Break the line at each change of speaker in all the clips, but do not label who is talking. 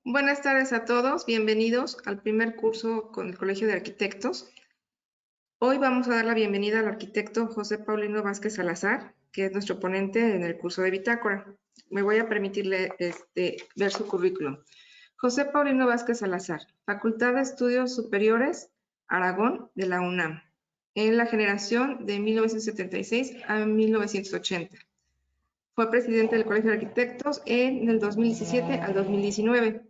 Buenas tardes a todos, bienvenidos al primer curso con el Colegio de Arquitectos. Hoy vamos a dar la bienvenida al arquitecto José Paulino Vázquez Salazar, que es nuestro ponente en el curso de Bitácora. Me voy a permitirle ver su currículum. José Paulino Vázquez Salazar, Facultad de Estudios Superiores, Aragón, de la UNAM, en la generación de 1976 a 1980. Fue presidente del Colegio de Arquitectos en el 2017 al 2019.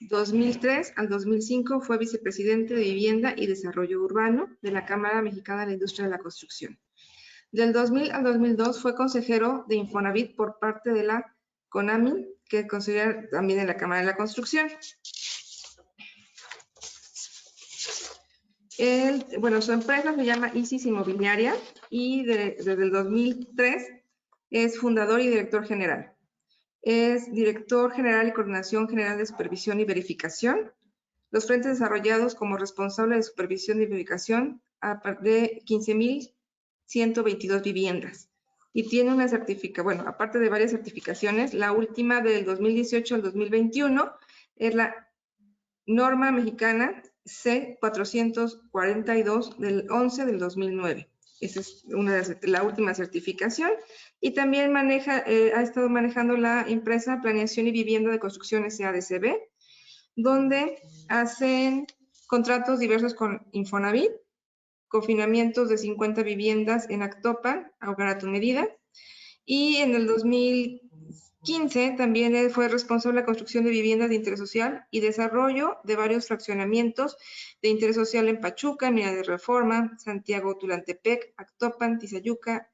2003 al 2005 fue vicepresidente de Vivienda y Desarrollo Urbano de la Cámara Mexicana de la Industria de la Construcción. Del 2000 al 2002 fue consejero de Infonavit por parte de la CONAMI, que considera también en la Cámara de la Construcción. Su empresa se llama Isis Inmobiliaria y desde el 2003 es fundador y director general. Es director general y coordinación general de supervisión y verificación. Los frentes desarrollados como responsable de supervisión y verificación de 15,122 viviendas. Y tiene una certificación, aparte de varias certificaciones, la última del 2018 al 2021 es la norma mexicana C442 del 11 del 2009. Esa es la última certificación. Y también ha estado manejando la empresa Planeación y Vivienda de Construcción SADCB, donde hacen contratos diversos con Infonavit, confinamientos de 50 viviendas en Actopan, Ahogar a tu medida. Y en el 2015 también fue responsable de la construcción de viviendas de interés social y desarrollo de varios fraccionamientos de interés social en Pachuca, Mina de Reforma, Santiago Tulantepec, Actopan, Tizayuca,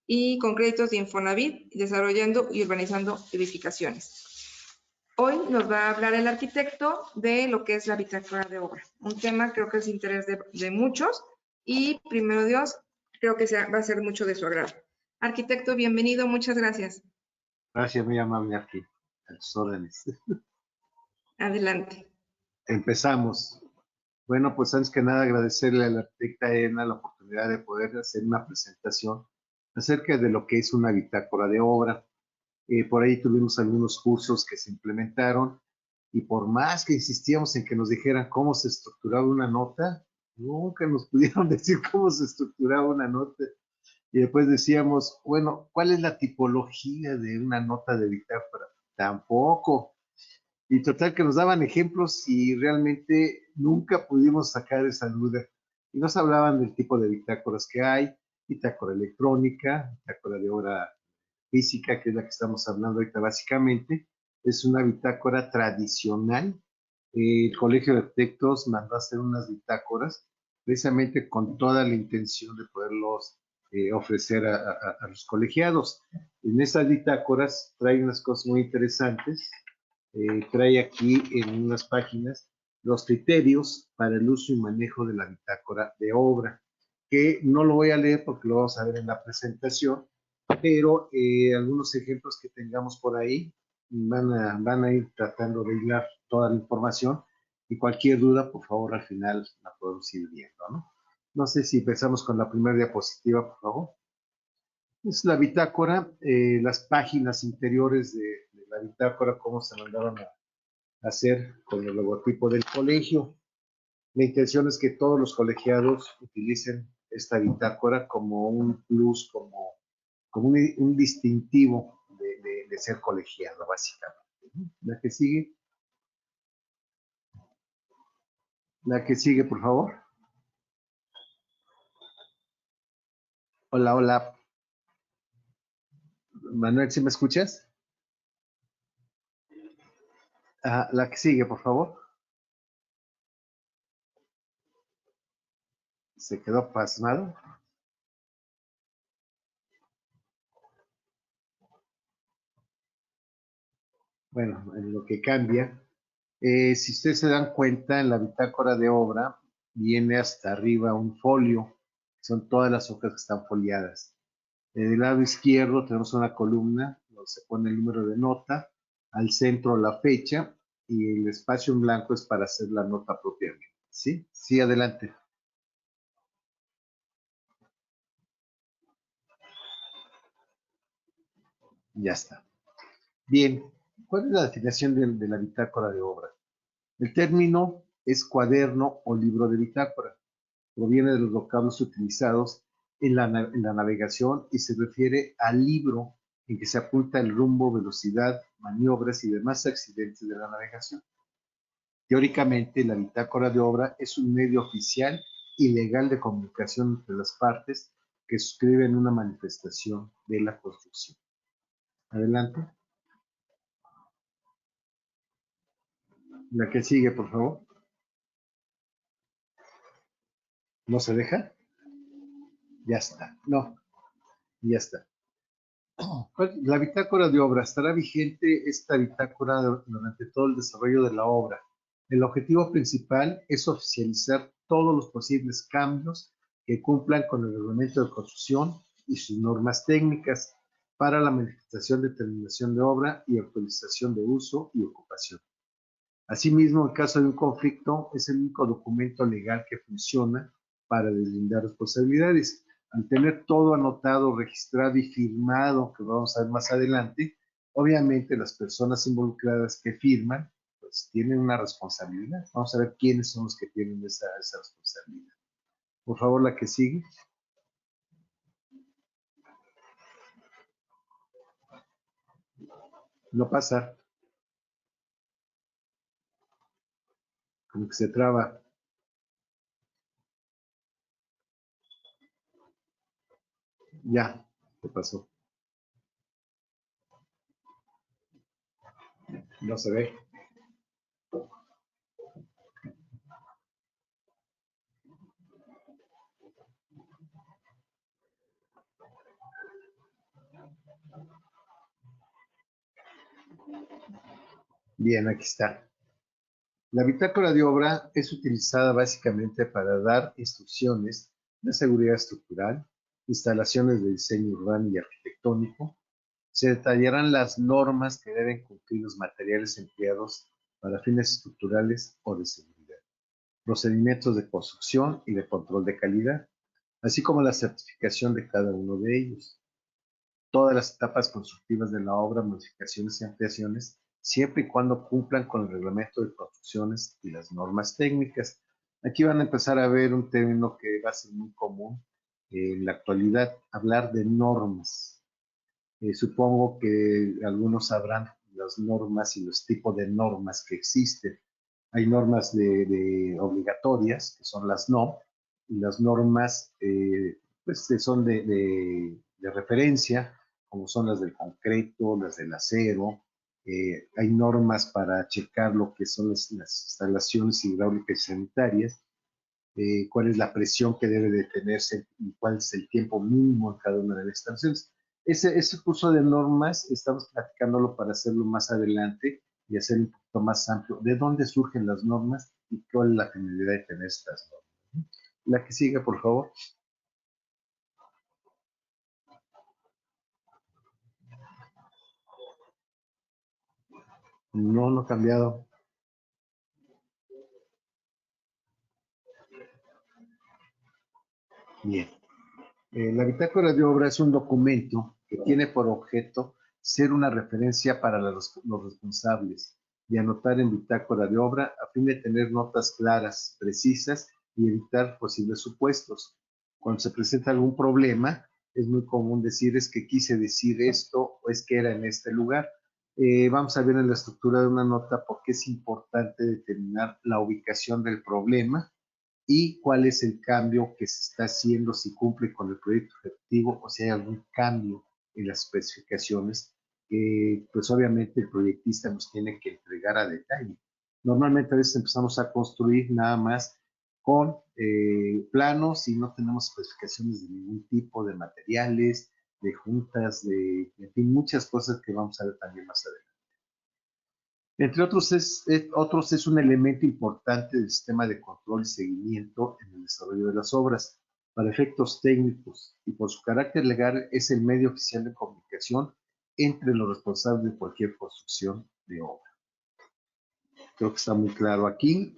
y con créditos de Infonavit, desarrollando y urbanizando edificaciones. Hoy nos va a hablar el arquitecto de lo que es la bitácora de obra, un tema creo que es de interés de muchos y primero Dios, creo que va a ser mucho de su agrado. Arquitecto, bienvenido, muchas gracias.
Gracias, muy amable aquí, a tus órdenes.
Adelante.
Empezamos. Bueno, pues antes que nada agradecerle a la arquitecta Edna la oportunidad de poder hacer una presentación acerca de lo que es una bitácora de obra. Por ahí tuvimos algunos cursos que se implementaron y por más que insistíamos en que nos dijeran cómo se estructuraba una nota, nunca nos pudieron decir cómo se estructuraba una nota. Y después decíamos, bueno, ¿cuál es la tipología de una nota de bitácora? Tampoco. Y total que nos daban ejemplos y realmente nunca pudimos sacar esa duda. Y nos hablaban del tipo de bitácoras que hay, bitácora electrónica, bitácora de obra física, que es la que estamos hablando ahorita básicamente. Es una bitácora tradicional. El Colegio de Arquitectos mandó a hacer unas bitácoras precisamente con toda la intención de poderlos ofrecer a los colegiados. En esas bitácoras trae unas cosas muy interesantes. Trae aquí en unas páginas los criterios para el uso y manejo de la bitácora de obra, que no lo voy a leer porque lo vamos a ver en la presentación, pero algunos ejemplos que tengamos por ahí van a ir tratando de hilar toda la información y cualquier duda, por favor, al final la podemos ir viendo, ¿no? No sé si empezamos con la primera diapositiva, por favor. Es la bitácora, las páginas interiores de la bitácora, cómo se mandaron a hacer con el logotipo del colegio. La intención es que todos los colegiados utilicen esta bitácora como un plus, como un distintivo de ser colegiado, básicamente. La que sigue. La que sigue, por favor. Hola, hola. Manuel, ¿sí me escuchas? La que sigue, por favor. Se quedó pasmado. Bueno, en lo que cambia. Si ustedes se dan cuenta, en la bitácora de obra viene hasta arriba un folio. Son todas las hojas que están foliadas. Del lado izquierdo tenemos una columna donde se pone el número de nota, al centro la fecha y el espacio en blanco es para hacer la nota propiamente. ¿Sí? Sí, adelante. Ya está. Bien, ¿cuál es la definición de la bitácora de obra? El término es cuaderno o libro de bitácora. Proviene de los vocablos utilizados en la navegación y se refiere al libro en que se apunta el rumbo, velocidad, maniobras y demás accidentes de la navegación. Teóricamente, la bitácora de obra es un medio oficial y legal de comunicación entre las partes que suscriben una manifestación de la construcción. Adelante. La que sigue, por favor. ¿No se deja? Ya está. No, ya está. La bitácora de obra. Estará vigente esta bitácora durante todo el desarrollo de la obra. El objetivo principal es oficializar todos los posibles cambios que cumplan con el reglamento de construcción y sus normas técnicas para la manifestación de terminación de obra y autorización de uso y ocupación. Asimismo, en caso de un conflicto, es el único documento legal que funciona para deslindar responsabilidades. Al tener todo anotado, registrado y firmado, que vamos a ver más adelante, obviamente las personas involucradas que firman, pues tienen una responsabilidad. Vamos a ver quiénes son los que tienen esa responsabilidad. Por favor, la que sigue. No pasa. Como que se traba. Ya, ¿qué pasó? No se ve. Bien, aquí está. La bitácora de obra es utilizada básicamente para dar instrucciones de seguridad estructural, instalaciones de diseño urbano y arquitectónico. Se detallarán las normas que deben cumplir los materiales empleados para fines estructurales o de seguridad, procedimientos de construcción y de control de calidad, así como la certificación de cada uno de ellos. Todas las etapas constructivas de la obra, modificaciones y ampliaciones, siempre y cuando cumplan con el reglamento de construcciones y las normas técnicas. Aquí van a empezar a ver un término que va a ser muy común en la actualidad, hablar de normas. Supongo que algunos sabrán las normas y los tipos de normas que existen. Hay normas obligatorias, que son las NOM, y las normas pues, son de referencia, como son las del concreto, las del acero. Hay normas para checar lo que son las instalaciones hidráulicas y sanitarias, cuál es la presión que debe de tenerse y cuál es el tiempo mínimo en cada una de las instalaciones. Ese curso de normas estamos platicándolo para hacerlo más adelante y hacer un poquito más amplio de dónde surgen las normas y cuál es la finalidad de tener estas normas. La que sigue, por favor. No, no ha cambiado. Bien. La bitácora de obra es un documento que tiene por objeto ser una referencia para los responsables y anotar en bitácora de obra a fin de tener notas claras, precisas y evitar posibles supuestos. Cuando se presenta algún problema, es muy común decir es que quise decir esto o es que era en este lugar. Vamos a ver en la estructura de una nota por qué es importante determinar la ubicación del problema y cuál es el cambio que se está haciendo, si cumple con el proyecto objetivo o si hay algún cambio en las especificaciones que pues obviamente el proyectista nos tiene que entregar a detalle. Normalmente a veces empezamos a construir nada más con planos y no tenemos especificaciones de ningún tipo de materiales, de juntas, en fin, muchas cosas que vamos a ver también más adelante. Entre otros es un elemento importante del sistema de control y seguimiento en el desarrollo de las obras. Para efectos técnicos y por su carácter legal es el medio oficial de comunicación entre los responsables de cualquier construcción de obra. Creo que está muy claro aquí.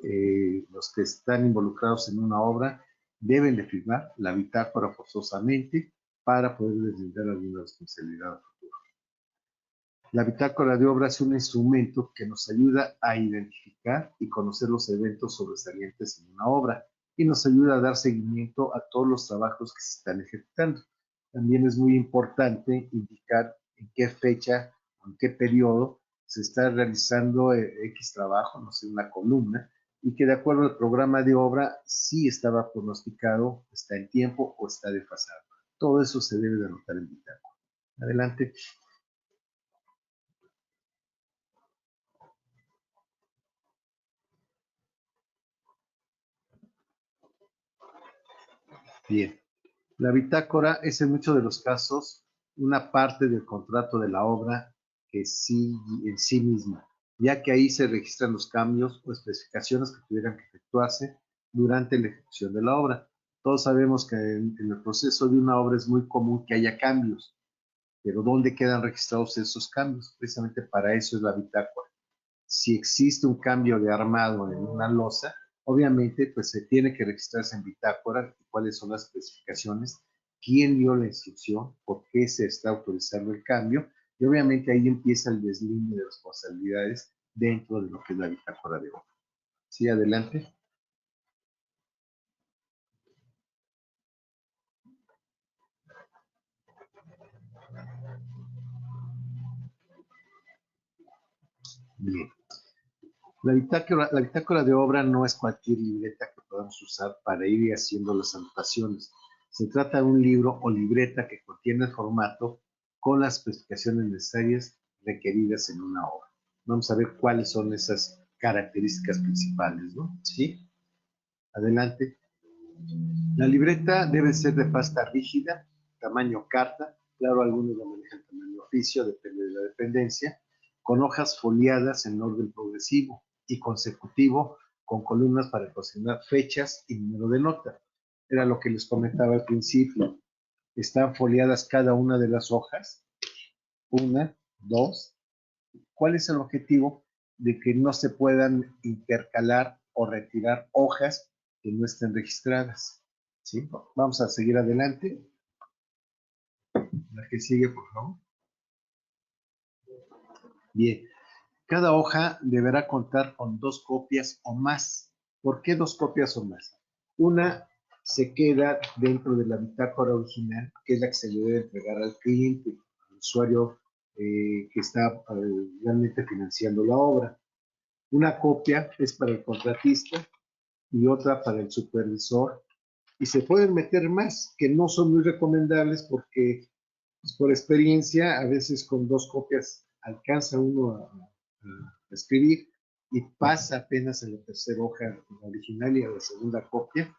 Los que están involucrados en una obra deben de firmar la bitácora forzosamente para poder deslindar alguna responsabilidad. La bitácora de obra es un instrumento que nos ayuda a identificar y conocer los eventos sobresalientes en una obra y nos ayuda a dar seguimiento a todos los trabajos que se están ejecutando. También es muy importante indicar en qué fecha, en qué periodo se está realizando X trabajo, no sé, una columna, y que de acuerdo al programa de obra sí estaba pronosticado, está en tiempo o está desfasado. Todo eso se debe de anotar en bitácora. Adelante. Bien. La bitácora es en muchos de los casos una parte del contrato de la obra que sí en sí misma, ya que ahí se registran los cambios o especificaciones que tuvieran que efectuarse durante la ejecución de la obra. Todos sabemos que en el proceso de una obra es muy común que haya cambios, pero ¿dónde quedan registrados esos cambios? Precisamente para eso es la bitácora. Si existe un cambio de armado en una losa, obviamente pues se tiene que registrarse en bitácora cuáles son las especificaciones, quién dio la instrucción, por qué se está autorizando el cambio, y obviamente ahí empieza el deslinde de responsabilidades dentro de lo que es la bitácora de obra. Sí, adelante. Bien. La bitácora de obra no es cualquier libreta que podamos usar para ir haciendo las anotaciones. Se trata de un libro o libreta que contiene el formato con las especificaciones necesarias requeridas en una obra. Vamos a ver cuáles son esas características principales, ¿no? ¿Sí? Adelante. La libreta debe ser de pasta rígida, tamaño carta, claro, algunos la manejan tamaño oficio, depende de la dependencia, con hojas foliadas en orden progresivo y consecutivo, con columnas para consignar fechas y número de nota. Era lo que les comentaba al principio. Están foliadas cada una de las hojas, una, dos. ¿Cuál es el objetivo? De que no se puedan intercalar o retirar hojas que no estén registradas. ¿Sí? Vamos a seguir adelante. La que sigue, por favor. Bien. Cada hoja deberá contar con 2 copias o más. ¿Por qué 2 copias o más? Una se queda dentro de la bitácora original, que es la que se le debe entregar al cliente, al usuario que está realmente financiando la obra. Una copia es para el contratista y otra para el supervisor. Y se pueden meter más, que no son muy recomendables porque, pues, por experiencia, a veces con 2 copias alcanza uno a escribir y pasa apenas en la tercera hoja original y a la segunda copia.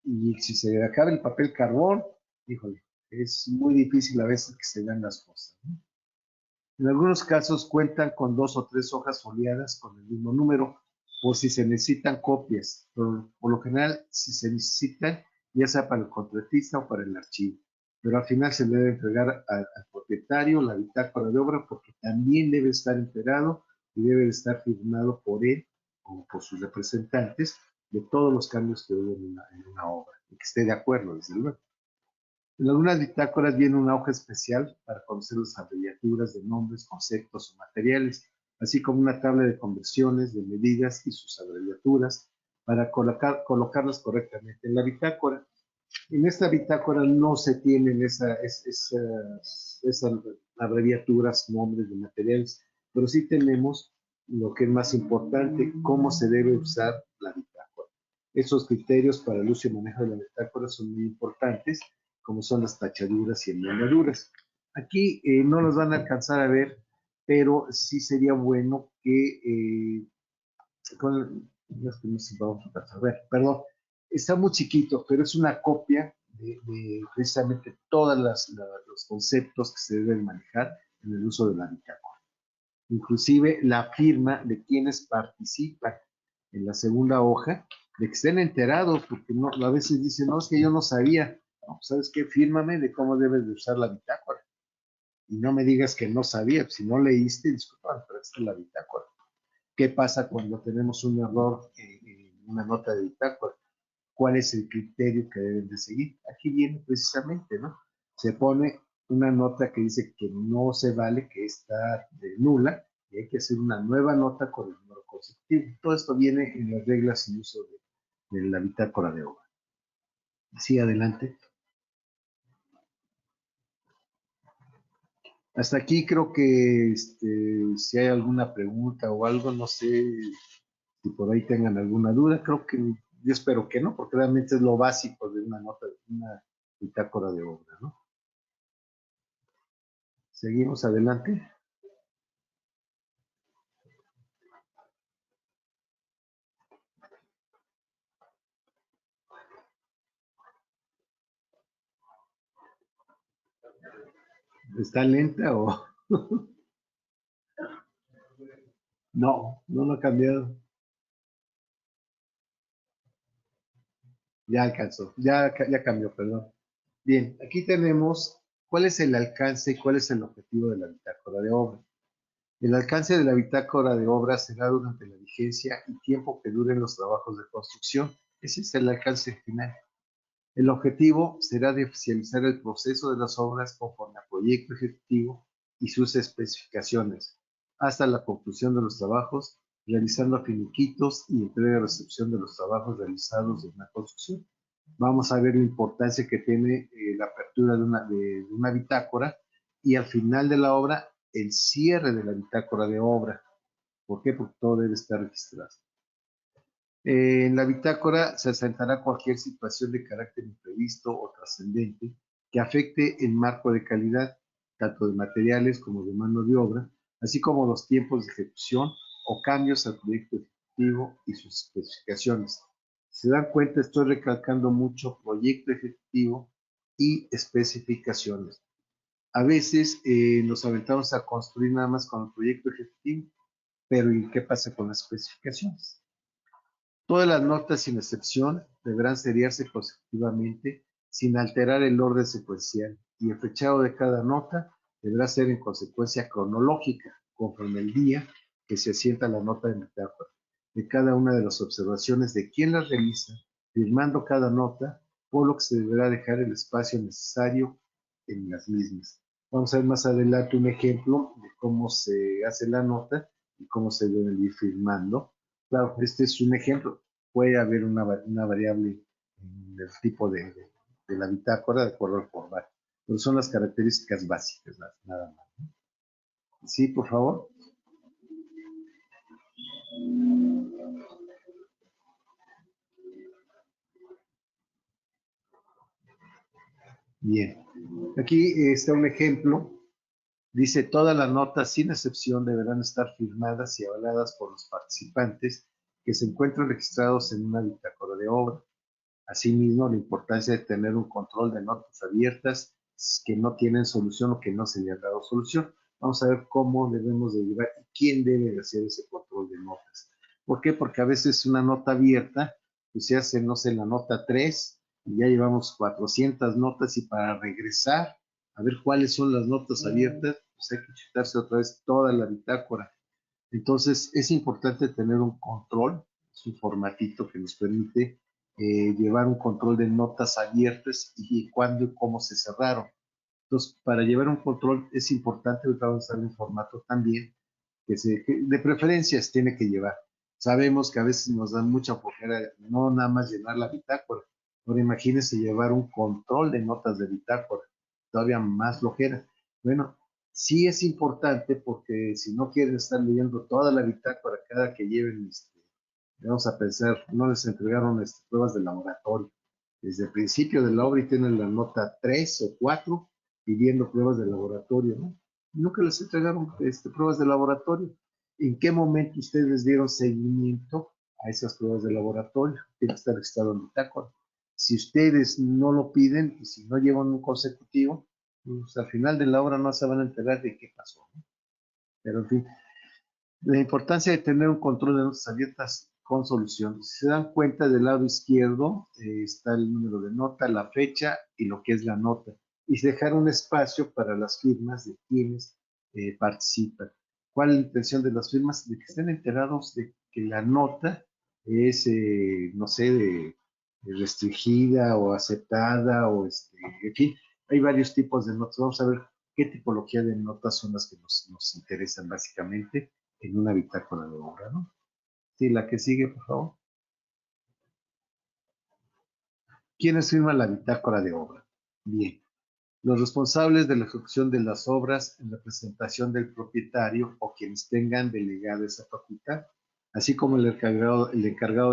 Y si se acaba el papel carbón, híjole, es muy difícil a veces que se vean las cosas, ¿no? En algunos casos cuentan con 2 o 3 hojas foliadas con el mismo número, por si se necesitan copias. Por lo general, si se necesitan, ya sea para el contratista o para el archivo. Pero al final se le debe entregar al propietario la bitácora de obra porque también debe estar enterado y debe estar firmado por él o por sus representantes de todos los cambios que hubo en una obra y que esté de acuerdo, desde luego. En algunas bitácoras viene una hoja especial para conocer las abreviaturas de nombres, conceptos o materiales, así como una tabla de conversiones, de medidas y sus abreviaturas para colocarlas correctamente en la bitácora. En esta bitácora no se tienen esas abreviaturas, nombres de materiales, pero sí tenemos lo que es más importante, cómo se debe usar la bitácora. Esos criterios para el uso y manejo de la bitácora son muy importantes, como son las tachaduras y enmendaduras. Aquí no los van a alcanzar a ver, pero sí sería bueno que a ver, perdón, está muy chiquito, pero es una copia de precisamente todos los conceptos que se deben manejar en el uso de la bitácora. Inclusive la firma de quienes participan en la segunda hoja, de que estén enterados, porque no, a veces dicen, no, es que yo no sabía. No, ¿sabes qué? Fírmame de cómo debes de usar la bitácora. Y no me digas que no sabía, si no leíste, disculpa, pero esta es la bitácora. ¿Qué pasa cuando tenemos un error en una nota de bitácora? ¿Cuál es el criterio que deben de seguir? Aquí viene precisamente, ¿no? Se pone una nota que dice que no se vale, que está de nula, y hay que hacer una nueva nota con el número consecutivo. Todo esto viene en las reglas y uso de la bitácora de obra. Sí, adelante. Hasta aquí creo que si hay alguna pregunta o algo, no sé si por ahí tengan alguna duda. Creo que yo espero que no, porque realmente es lo básico de una nota, de una bitácora de obra, ¿no? Seguimos adelante. ¿Está lenta o...? No, no lo ha cambiado. Ya alcanzó, ya cambió, perdón. Bien, aquí tenemos cuál es el alcance y cuál es el objetivo de la bitácora de obra. El alcance de la bitácora de obra será durante la vigencia y tiempo que duren los trabajos de construcción. Ese es el alcance final. El objetivo será de oficializar el proceso de las obras conforme al proyecto ejecutivo y sus especificaciones, hasta la conclusión de los trabajos, realizando finiquitos y entrega y recepción de los trabajos realizados en una construcción. Vamos a ver la importancia que tiene la apertura de una bitácora y al final de la obra, el cierre de la bitácora de obra. ¿Por qué? Porque todo debe estar registrado. En la bitácora se asentará cualquier situación de carácter imprevisto o trascendente que afecte el marco de calidad, tanto de materiales como de mano de obra, así como los tiempos de ejecución o cambios al proyecto ejecutivo y sus especificaciones. Si se dan cuenta, estoy recalcando mucho proyecto ejecutivo y especificaciones. A veces nos aventamos a construir nada más con el proyecto ejecutivo, pero ¿y qué pasa con las especificaciones? Todas las notas, sin excepción, deberán seriarse consecutivamente sin alterar el orden secuencial y el fechado de cada nota deberá ser en consecuencia cronológica, conforme el día que se asienta la nota de metáfora, de cada una de las observaciones de quien las realiza, firmando cada nota, por lo que se deberá dejar el espacio necesario en las mismas. Vamos a ver más adelante un ejemplo de cómo se hace la nota y cómo se debe ir firmando. Claro, este es un ejemplo. Puede haber una variable del tipo de la bitácora de acuerdo al formato. Pero son las características básicas, nada más. Sí, por favor. Bien. Aquí está un ejemplo. Dice, todas las notas, sin excepción, deberán estar firmadas y avaladas por los participantes que se encuentran registrados en una bitácora de obra. Asimismo, la importancia de tener un control de notas abiertas que no tienen solución o que no se le ha dado solución. Vamos a ver cómo debemos de llevar y quién debe de hacer ese control de notas. ¿Por qué? Porque a veces una nota abierta, pues se hace, no sé, la nota 3 y ya llevamos 400 notas y para regresar a ver cuáles son las notas abiertas, pues hay que chutarse otra vez toda la bitácora. Entonces, es importante tener un control, es un formatito que nos permite llevar un control de notas abiertas y cuándo y cómo se cerraron. Entonces, para llevar un control es importante, ahorita vamos a ver un formato también, que de preferencias tiene que llevar. Sabemos que a veces nos dan mucha flojera, no nada más llenar la bitácora. Ahora imagínense llevar un control de notas de bitácora, todavía más flojera. Bueno, sí es importante porque si no quieren estar leyendo toda la bitácora cada que lleven, vamos a pensar, no les entregaron pruebas de laboratorio. Desde el principio de la obra y tienen la nota 3 o 4 pidiendo pruebas de laboratorio, ¿no? Nunca les entregaron pruebas de laboratorio. ¿En qué momento ustedes dieron seguimiento a esas pruebas de laboratorio? Tiene que estar registrado en bitácora. Si ustedes no lo piden y si no llevan un consecutivo, pues al final de la obra no se van a enterar de qué pasó, ¿no? Pero en fin, la importancia de tener un control de notas abiertas con solución. Si se dan cuenta, del lado izquierdo está el número de nota, la fecha y lo que es la nota. Y dejar un espacio para las firmas de quienes participan. ¿Cuál es la intención de las firmas? De que estén enterados de que la nota es, no sé, de restringida o aceptada o en fin, hay varios tipos de notas. Vamos a ver qué tipología de notas son las que nos interesan básicamente en una bitácora de obra, ¿no? Sí, la que sigue, por favor. ¿Quiénes firman la bitácora de obra? Bien, los responsables de la ejecución de las obras en representación del propietario o quienes tengan delegada esa facultad, así como el encargado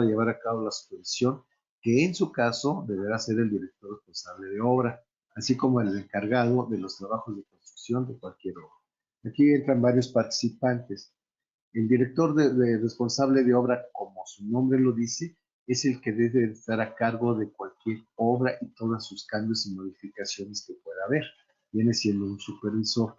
de llevar a cabo la supervisión, que en su caso deberá ser el director responsable de obra, así como el encargado de los trabajos de construcción de cualquier obra. Aquí entran varios participantes. El director responsable de obra, como su nombre lo dice, es el que debe estar a cargo de cualquier obra y todos sus cambios y modificaciones que pueda haber. Viene siendo un supervisor.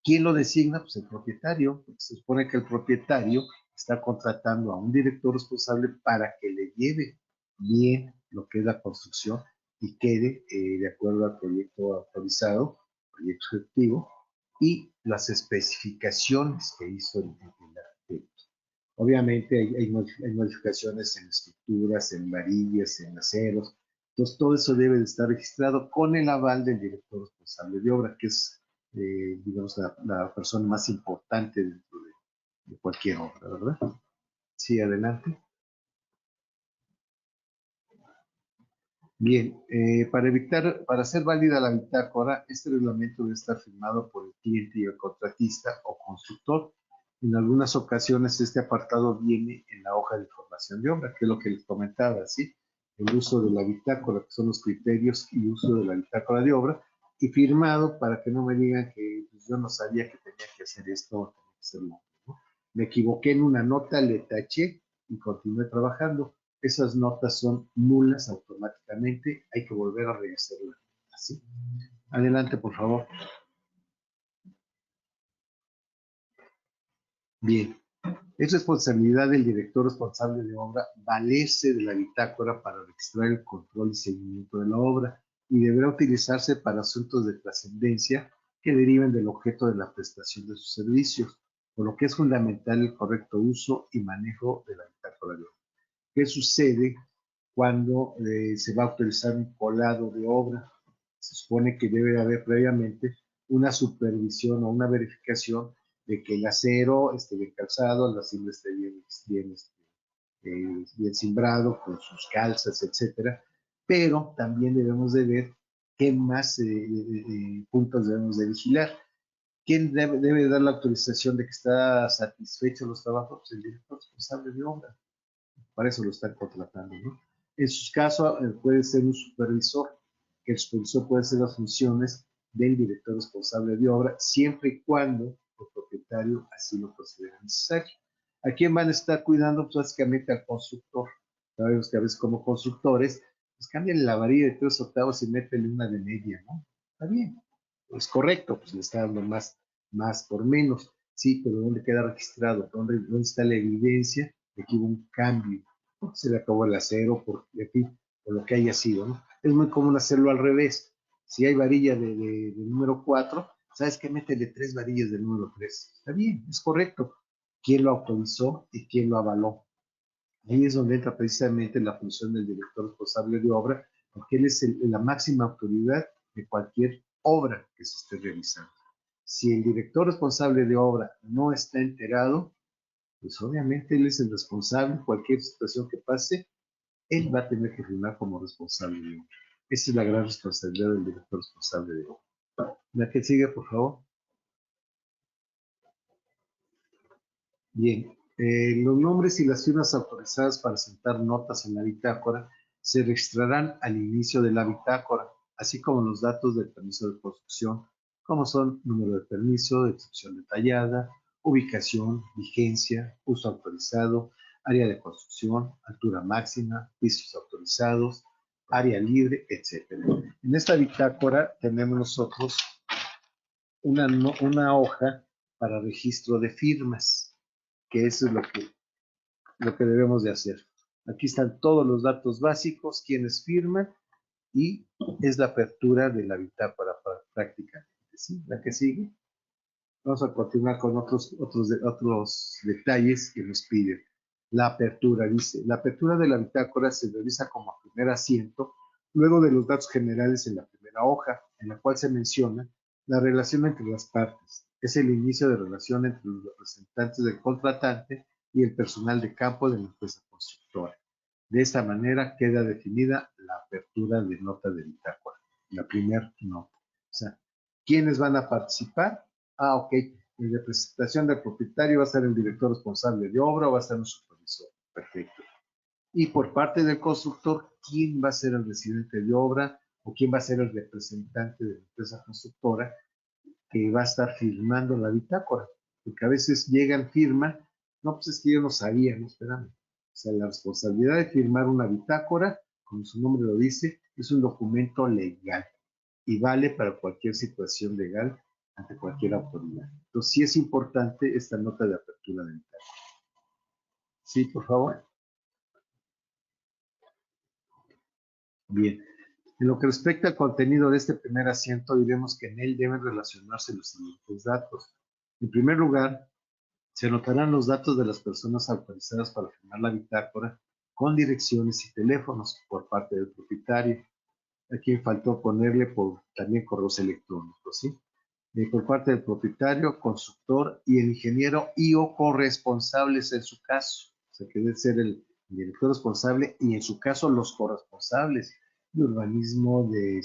¿Quién lo designa? Pues el propietario. Se supone que el propietario está contratando a un director responsable para que le lleve bien lo que es la construcción y quede de acuerdo al proyecto autorizado, proyecto ejecutivo, y las especificaciones que hizo el arquitecto. Obviamente hay modificaciones en estructuras, en varillas, en aceros. Entonces, todo eso debe de estar registrado con el aval del director responsable de obra, que es, digamos, la persona más importante dentro de cualquier obra, ¿verdad? Sí, adelante. Bien, para hacer válida la bitácora, este reglamento debe estar firmado por el cliente y el contratista o constructor. En algunas ocasiones este apartado viene en la hoja de información de obra, que es lo que les comentaba, ¿sí? El uso de la bitácora, que son los criterios y uso de la bitácora de obra, y firmado para que no me digan que pues, yo no sabía que tenía que hacer esto o tenía que hacerlo, ¿no? Me equivoqué en una nota, le taché y continué trabajando. Esas notas son nulas automáticamente, hay que volver a rehacerlas. Así. Adelante, por favor. Bien, es responsabilidad del director responsable de obra valerse de la bitácora para registrar el control y seguimiento de la obra y deberá utilizarse para asuntos de trascendencia que deriven del objeto de la prestación de sus servicios, por lo que es fundamental el correcto uso y manejo de la bitácora de obra. ¿Qué sucede cuando se va a autorizar un colado de obra? Se supone que debe haber previamente una supervisión o una verificación de que el acero esté bien calzado, el acero esté bien cimbrado, con sus calzas, etcétera. Pero también debemos de ver qué más puntos debemos de vigilar. ¿Quién debe dar la autorización de que está satisfecho los trabajos? Pues el director responsable de obra. Para eso lo están contratando, ¿no? En sus casos puede ser un supervisor, que el supervisor puede hacer las funciones del director responsable de obra, siempre y cuando el propietario así lo considere necesario. ¿A quién van a estar cuidando? Pues básicamente al constructor. Sabemos que a veces como constructores, pues cambian la varilla de 3/8 y métele una de media, ¿no? Está bien, es correcto, pues le está dando más por menos. Sí, pero ¿dónde queda registrado? ¿Dónde está la evidencia de que hubo un cambio? Porque se le acabó el acero, por lo que haya sido, ¿no? Es muy común hacerlo al revés. Si hay varilla de número 4, ¿sabes qué? Métele 3 varillas del número 3. Está bien, es correcto. ¿Quién lo autorizó y quién lo avaló? Ahí es donde entra precisamente la función del director responsable de obra, porque él es la máxima autoridad de cualquier obra que se esté realizando. Si el director responsable de obra no está enterado, pues obviamente él es el responsable. Cualquier situación que pase, él va a tener que firmar como responsable de obra. Esa es la gran responsabilidad del director responsable de obra. La que sigue, por favor. Bien, los nombres y las firmas autorizadas para sentar notas en la bitácora se registrarán al inicio de la bitácora, así como los datos del permiso de construcción, como son número de permiso, descripción detallada, ubicación, vigencia, uso autorizado, área de construcción, altura máxima, pisos autorizados, área libre, etc. En esta bitácora tenemos nosotros una hoja para registro de firmas, que eso es lo que debemos de hacer. Aquí están todos los datos básicos, quienes firman y es la apertura de la bitácora prácticamente. ¿Sí? La que sigue. Vamos a continuar con otros detalles que nos piden. La apertura, dice, la apertura de la bitácora se realiza como primer asiento, luego de los datos generales en la primera hoja, en la cual se menciona La relación entre las partes. Es el inicio de relación entre los representantes del contratante y el personal de campo de la empresa constructora. De esta manera queda definida la apertura de nota de bitácora, la primera nota. O sea, ¿quiénes van a participar? Ok, en representación del propietario va a estar el director responsable de obra o va a estar un supervisor. Perfecto. Y por parte del constructor, ¿quién va a ser el residente de obra o quién va a ser el representante de la empresa constructora que va a estar firmando la bitácora? Porque a veces llegan, firman, no, pues es que yo no sabía, no, espérame. O sea, la responsabilidad de firmar una bitácora, como su nombre lo dice, es un documento legal y vale para cualquier situación legal ante cualquier autoridad. Entonces, sí es importante esta nota de apertura de bitácora. Sí, por favor. Bien. En lo que respecta al contenido de este primer asiento, diremos que en él deben relacionarse los siguientes datos. En primer lugar, se anotarán los datos de las personas autorizadas para firmar la bitácora con direcciones y teléfonos por parte del propietario. Aquí faltó ponerle también correos electrónicos, ¿sí? Por parte del propietario, constructor y el ingeniero y o corresponsables en su caso. O sea, que debe ser el director responsable y en su caso los corresponsables de urbanismo, de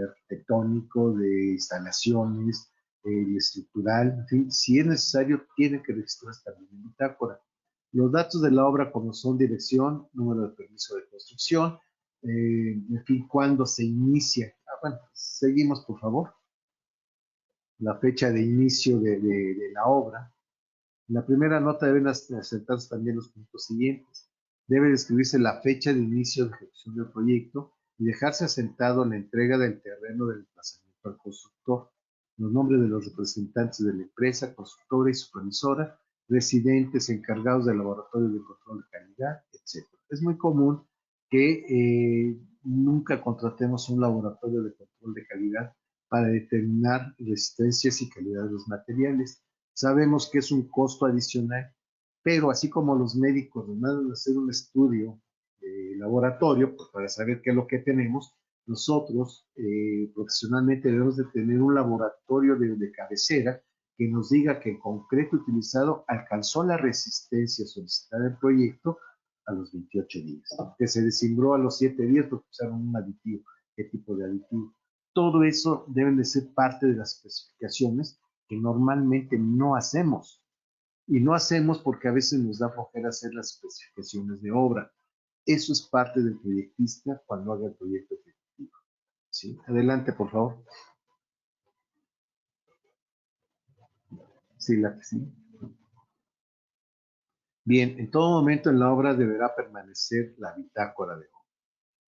arquitectónico, de instalaciones, estructural, en fin, si es necesario, tiene que registrarse también en bitácora. Los datos de la obra, como son dirección, número de permiso de construcción, en fin, cuándo se inicia. Bueno, seguimos, por favor. La fecha de inicio de la obra. En la primera nota deben asentarse también los puntos siguientes. Debe describirse la fecha de inicio de ejecución del proyecto y dejarse asentado la entrega del terreno del emplazamiento al constructor, los nombres de los representantes de la empresa, constructora y supervisora, residentes, encargados del laboratorio de control de calidad, etc. Es muy común que nunca contratemos un laboratorio de control de calidad para determinar resistencias y calidad de los materiales. Sabemos que es un costo adicional, pero así como los médicos nos mandan a hacer un estudio de laboratorio pues, para saber qué es lo que tenemos, nosotros profesionalmente debemos de tener un laboratorio de cabecera que nos diga que el concreto utilizado alcanzó la resistencia solicitada del proyecto a los 28 días, que se desimbró a los 7 días porque usaron un aditivo. ¿Qué tipo de aditivo? Todo eso deben de ser parte de las especificaciones que normalmente no hacemos. Y no hacemos porque a veces nos da flojera hacer las especificaciones de obra. Eso es parte del proyectista cuando haga el proyecto ejecutivo. ¿Sí? Adelante, por favor. Sí, la que sí. Bien, en todo momento en la obra deberá permanecer la bitácora de obra.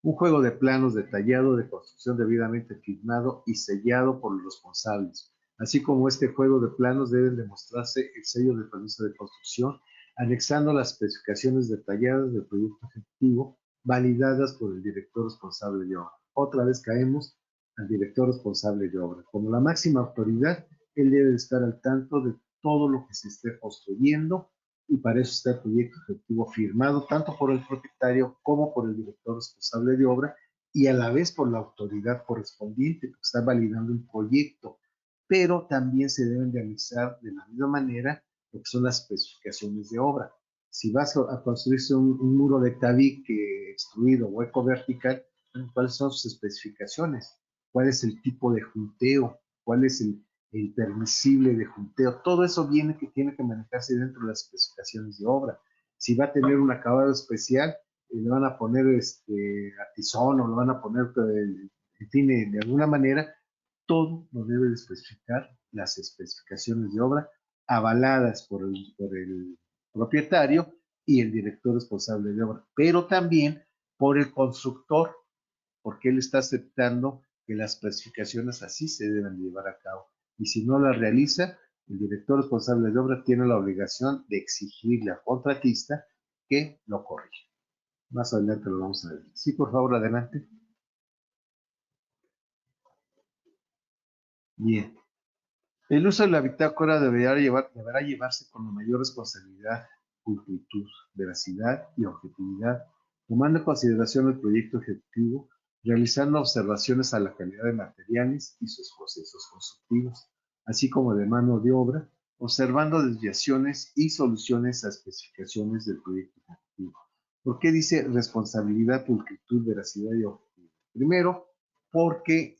Un juego de planos detallado de construcción debidamente firmado y sellado por los responsables. Así como este juego de planos deben demostrarse el sello de permiso de construcción, anexando las especificaciones detalladas del proyecto ejecutivo, validadas por el director responsable de obra. Otra vez caemos al director responsable de obra. Como la máxima autoridad, él debe estar al tanto de todo lo que se esté construyendo y para eso está el proyecto ejecutivo firmado tanto por el propietario como por el director responsable de obra y a la vez por la autoridad correspondiente que está validando el proyecto. Pero también se deben de analizar de la misma manera lo que son las especificaciones de obra. Si vas a construirse un muro de tabique extruido o eco vertical, ¿cuáles son sus especificaciones? ¿Cuál es el tipo de junteo? ¿Cuál es el permisible de junteo? Todo eso tiene que manejarse dentro de las especificaciones de obra. Si va a tener un acabado especial, le van a poner atizón o le van a poner, en fin, de alguna manera, todo lo debe de especificar las especificaciones de obra avaladas por el propietario y el director responsable de obra, pero también por el constructor, porque él está aceptando que las especificaciones así se deben llevar a cabo. Y si no las realiza, el director responsable de obra tiene la obligación de exigirle al contratista que lo corrija. Más adelante lo vamos a ver. Sí, por favor, adelante. Bien. El uso de la bitácora deberá llevarse con la mayor responsabilidad, pulcritud, veracidad y objetividad, tomando en consideración el proyecto ejecutivo, realizando observaciones a la calidad de materiales y sus procesos constructivos, así como de mano de obra, observando desviaciones y soluciones a especificaciones del proyecto ejecutivo. ¿Por qué dice responsabilidad, pulcritud, veracidad y objetividad? Primero, porque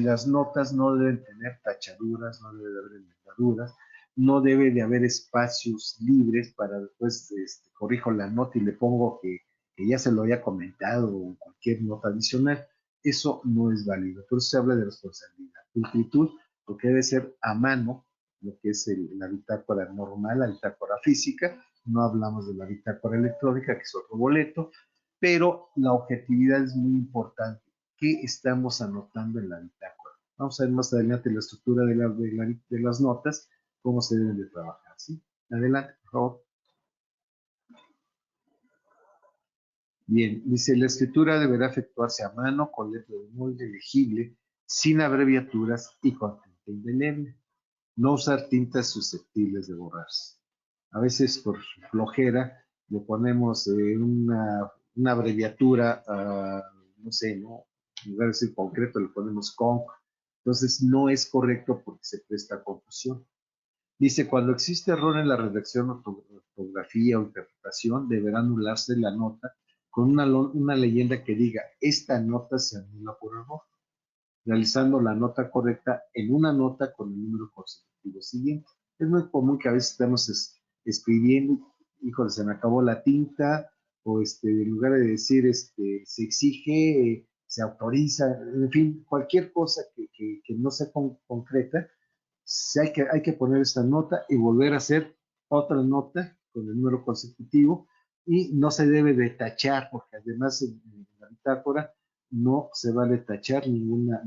las notas no deben tener tachaduras, no debe de haber enmendaduras, no debe de haber espacios libres para después corrijo la nota y le pongo que ya se lo había comentado o cualquier nota adicional. Eso no es válido. Por eso se habla de responsabilidad. Pulcritud, porque debe ser a mano, lo que es la bitácora normal, la bitácora física. No hablamos de la bitácora electrónica, que es otro boleto, pero la objetividad es muy importante. ¿Qué estamos anotando en la bitácora? Vamos a ver más adelante la estructura de las notas, cómo se deben de trabajar. ¿Sí? Adelante, por favor. Bien, dice, la escritura deberá efectuarse a mano con letra de molde legible, sin abreviaturas y con tinta indeleble. No usar tintas susceptibles de borrarse. A veces por flojera le ponemos una abreviatura, no sé, ¿no? En lugar de decir concreto le ponemos conc. Entonces no es correcto porque se presta a confusión. Dice, cuando existe error en la redacción, ortografía o interpretación, deberá anularse la nota con una leyenda que diga, esta nota se anula por error, realizando la nota correcta en una nota con el número consecutivo siguiente. Es muy común que a veces estamos escribiendo, híjole, se me acabó la tinta, o en lugar de decir se exige, se autoriza, en fin, cualquier cosa que no sea concreta, hay que poner esta nota y volver a hacer otra nota con el número consecutivo y no se debe de tachar, porque además en la bitácora no se vale tachar ninguna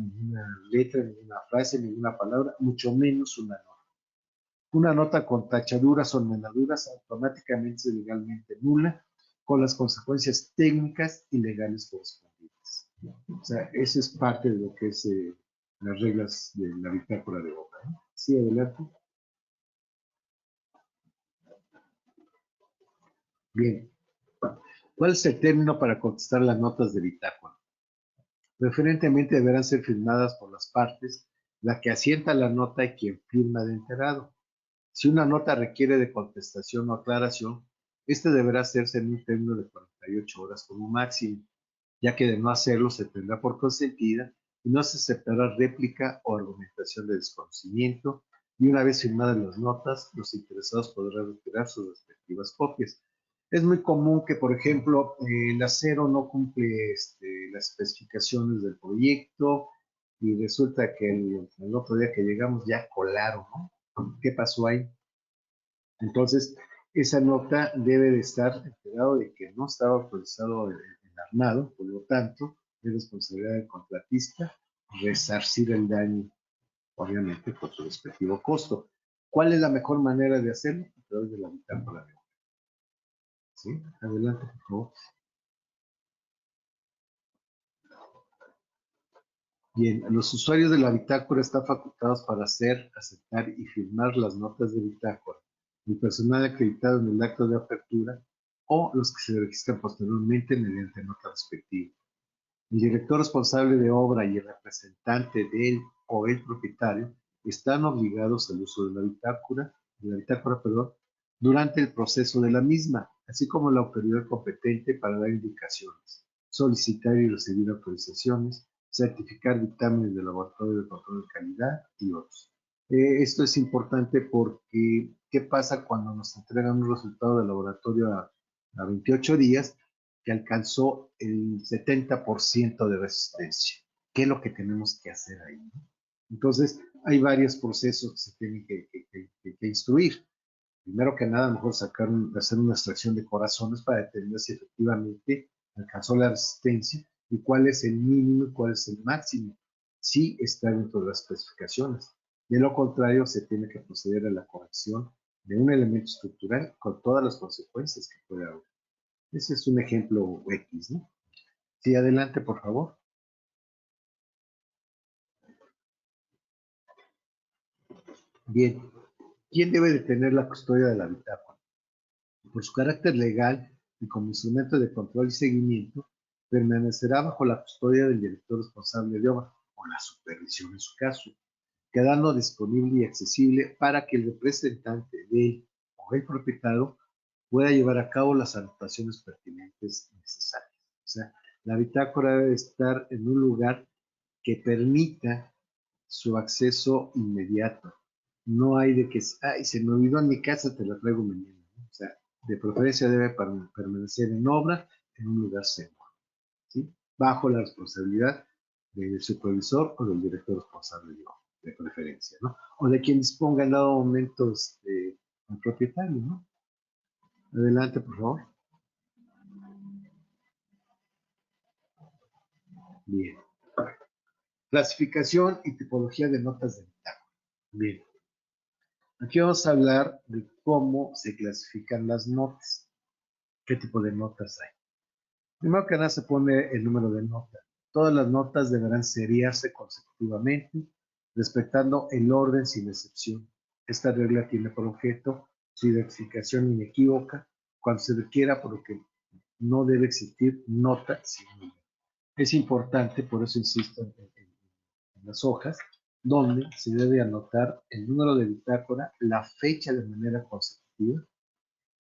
letra, ninguna frase, ninguna palabra, mucho menos una nota. Una nota con tachaduras o enmendaduras automáticamente es legalmente nula, con las consecuencias técnicas y legales correspondientes. O sea, eso es parte de lo que es las reglas de la bitácora de obra. ¿No? Sí, adelante. Bien. ¿Cuál es el término para contestar las notas de bitácora? Preferentemente deberán ser firmadas por las partes, la que asienta la nota y quien firma de enterado. Si una nota requiere de contestación o aclaración, este deberá hacerse en un término de 48 horas como máximo, ya que de no hacerlo se tendrá por consentida y no se aceptará réplica o argumentación de desconocimiento, y una vez firmadas las notas, los interesados podrán retirar sus respectivas copias. Es muy común que, por ejemplo, el acero no cumple las especificaciones del proyecto y resulta que el otro día que llegamos ya colaron, ¿no? ¿Qué pasó ahí? Entonces, esa nota debe de estar enterado de que no estaba autorizado el armado, por lo tanto, es responsabilidad del contratista resarcir el daño, obviamente, por su respectivo costo. ¿Cuál es la mejor manera de hacerlo? A través de la bitácora de obra. ¿Sí? Adelante, por favor. Bien, los usuarios de la bitácora están facultados para hacer, aceptar y firmar las notas de bitácora. El personal acreditado en el acto de apertura o los que se registran posteriormente mediante nota respectiva. El director responsable de obra y el representante de él o el propietario están obligados al uso de la bitácora, durante el proceso de la misma, así como la autoridad competente para dar indicaciones, solicitar y recibir autorizaciones, certificar dictámenes de laboratorio de control de calidad y otros. Esto es importante porque, ¿qué pasa cuando nos entregan un resultado de laboratorio a 28 días que alcanzó el 70% de resistencia? ¿Qué es lo que tenemos que hacer ahí? Entonces, hay varios procesos que se tienen que instruir. Primero que nada, mejor hacer una extracción de corazones para determinar si efectivamente alcanzó la resistencia y cuál es el mínimo y cuál es el máximo, si está dentro de las especificaciones. De lo contrario, se tiene que proceder a la corrección de un elemento estructural con todas las consecuencias que puede haber. Ese es un ejemplo X, ¿no? Sí, adelante, por favor. Bien, ¿quién debe de tener la custodia de la bitácora? Por su carácter legal y como instrumento de control y seguimiento, permanecerá bajo la custodia del director responsable de obra o la supervisión en su caso, quedando disponible y accesible para que el representante del o el propietario pueda llevar a cabo las anotaciones pertinentes necesarias. O sea, la bitácora debe estar en un lugar que permita su acceso inmediato. No hay de que, ay, se me olvidó en mi casa, te la traigo mañana. O sea, de preferencia debe permanecer en obra en un lugar seguro, ¿sí? Bajo la responsabilidad del supervisor o del director responsable de preferencia, ¿no? O de quien disponga en dado momento el propietario, ¿no? Adelante, por favor. Bien. Clasificación y tipología de notas de bitácora. Bien. Aquí vamos a hablar de cómo se clasifican las notas. ¿Qué tipo de notas hay? Primero que nada se pone el número de nota. Todas las notas deberán seriarse consecutivamente, respetando el orden sin excepción. Esta regla tiene por objeto su identificación inequívoca cuando se requiera, por lo que no debe existir nota sin número. Es importante, por eso insisto en las hojas, donde se debe anotar el número de bitácora, la fecha de manera consecutiva.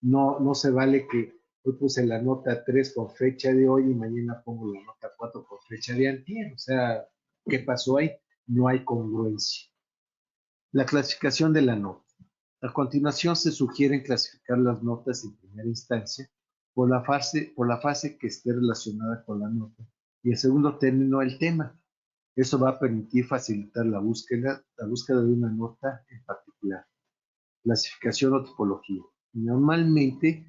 No se vale que hoy puse la nota 3 con fecha de hoy y mañana pongo la nota 4 con fecha de antier. O sea, ¿qué pasó ahí? No hay congruencia. La clasificación de la nota. A continuación se sugieren clasificar las notas en primera instancia por la fase que esté relacionada con la nota y en segundo término el tema. Eso va a permitir facilitar la búsqueda de una nota en particular. Clasificación o tipología. Normalmente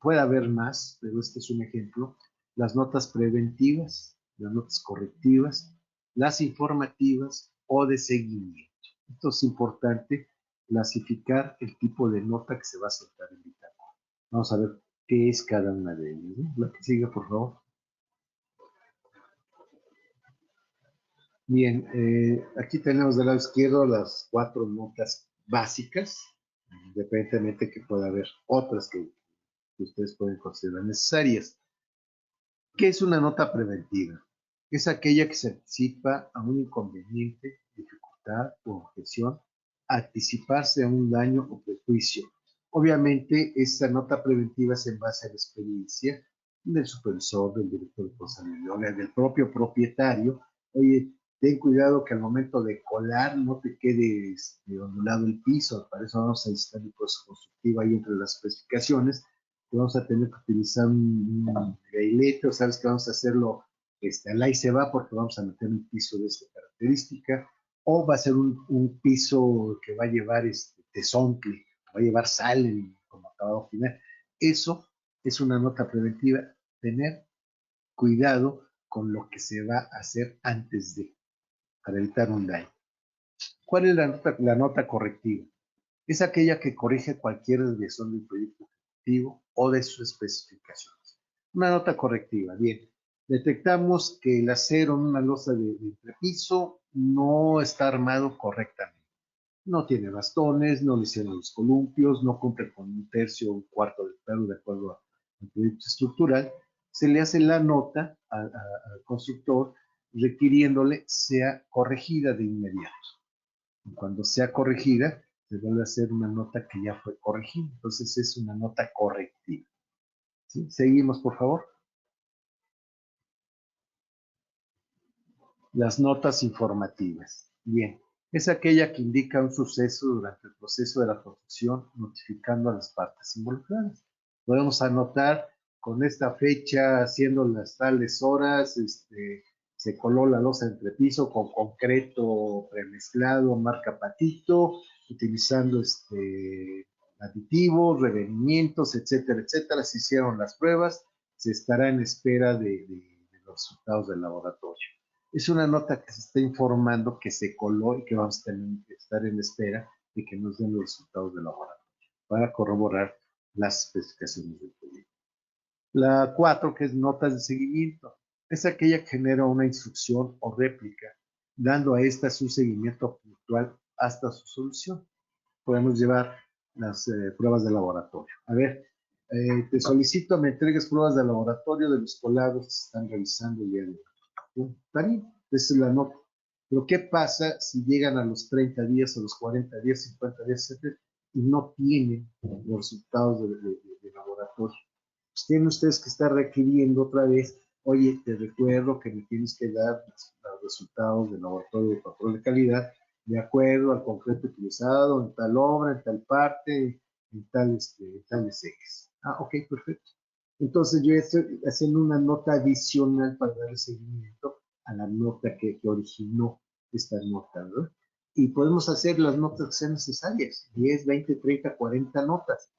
puede haber más, pero este es un ejemplo. Las notas preventivas, las notas correctivas, las informativas o de seguimiento. Esto es importante, clasificar el tipo de nota que se va a soltar en bitácora. Vamos a ver qué es cada una de ellas, ¿no? La que sigue, por favor. Bien, aquí tenemos del lado izquierdo las 4 notas básicas, independientemente que pueda haber otras que ustedes pueden considerar necesarias. ¿Qué es una nota preventiva? Es aquella que se anticipa a un inconveniente, dificultad o objeción, anticiparse a un daño o prejuicio. Obviamente, esta nota preventiva es en base a la experiencia del supervisor, del director responsable, del propio propietario. Oye, ten cuidado que al momento de colar no te quede ondulado el piso. Para eso vamos a necesitar un proceso constructivo ahí entre las especificaciones. Vamos a tener que utilizar un gailete, o sabes que vamos a hacerlo al ahí se va porque vamos a meter un piso de esta característica, o va a ser un piso que va a llevar tesontle, va a llevar sal como acabado final. Eso es una nota preventiva, tener cuidado con lo que se va a hacer antes de, para evitar un daño. ¿Cuál es la nota correctiva? Es aquella que corrige cualquier desviación del proyecto ejecutivo o de sus especificaciones. Una nota correctiva. Bien, detectamos que el acero en una losa de entrepiso no está armado correctamente. No tiene bastones, no le hicieron los columpios, no cumple con un tercio o un cuarto del plano de acuerdo al proyecto estructural. Se le hace la nota al constructor requiriéndole sea corregida de inmediato. Cuando sea corregida, se vuelve a hacer una nota que ya fue corregida. Entonces es una nota correctiva. ¿Sí? Seguimos, por favor. Las notas informativas. Bien, es aquella que indica un suceso durante el proceso de la construcción, notificando a las partes involucradas. Podemos anotar con esta fecha, haciendo las tales horas, se coló la losa de entrepiso con concreto premezclado, marca Patito, utilizando aditivos, revenimientos, etcétera, etcétera. Se hicieron las pruebas, se estará en espera de los resultados del laboratorio. Es una nota que se está informando que se coló y que vamos a tener que estar en espera de que nos den los resultados del laboratorio para corroborar las especificaciones del proyecto. La 4, que es notas de seguimiento, es aquella que genera una instrucción o réplica, dando a esta su seguimiento puntual hasta su solución. Podemos llevar las pruebas de laboratorio. A ver, Te solicito me entregues pruebas de laboratorio de los colados que se están realizando el día de hoy. Está bien, esa es la nota. Pero ¿qué pasa si llegan a los 30 días, a los 40 días, 50 días, etcétera, y no tienen los resultados de laboratorio? Pues tienen ustedes que estar requiriendo otra vez, oye, te recuerdo que me tienes que dar los resultados del laboratorio de control de calidad de acuerdo al concreto utilizado en tal obra, en tal parte, en tales ejes. Ah, ok, perfecto. Entonces yo estoy haciendo una nota adicional para darle seguimiento a la nota que originó esta nota, ¿no? Y podemos hacer las notas que sean necesarias, 10, 20, 30, 40 notas.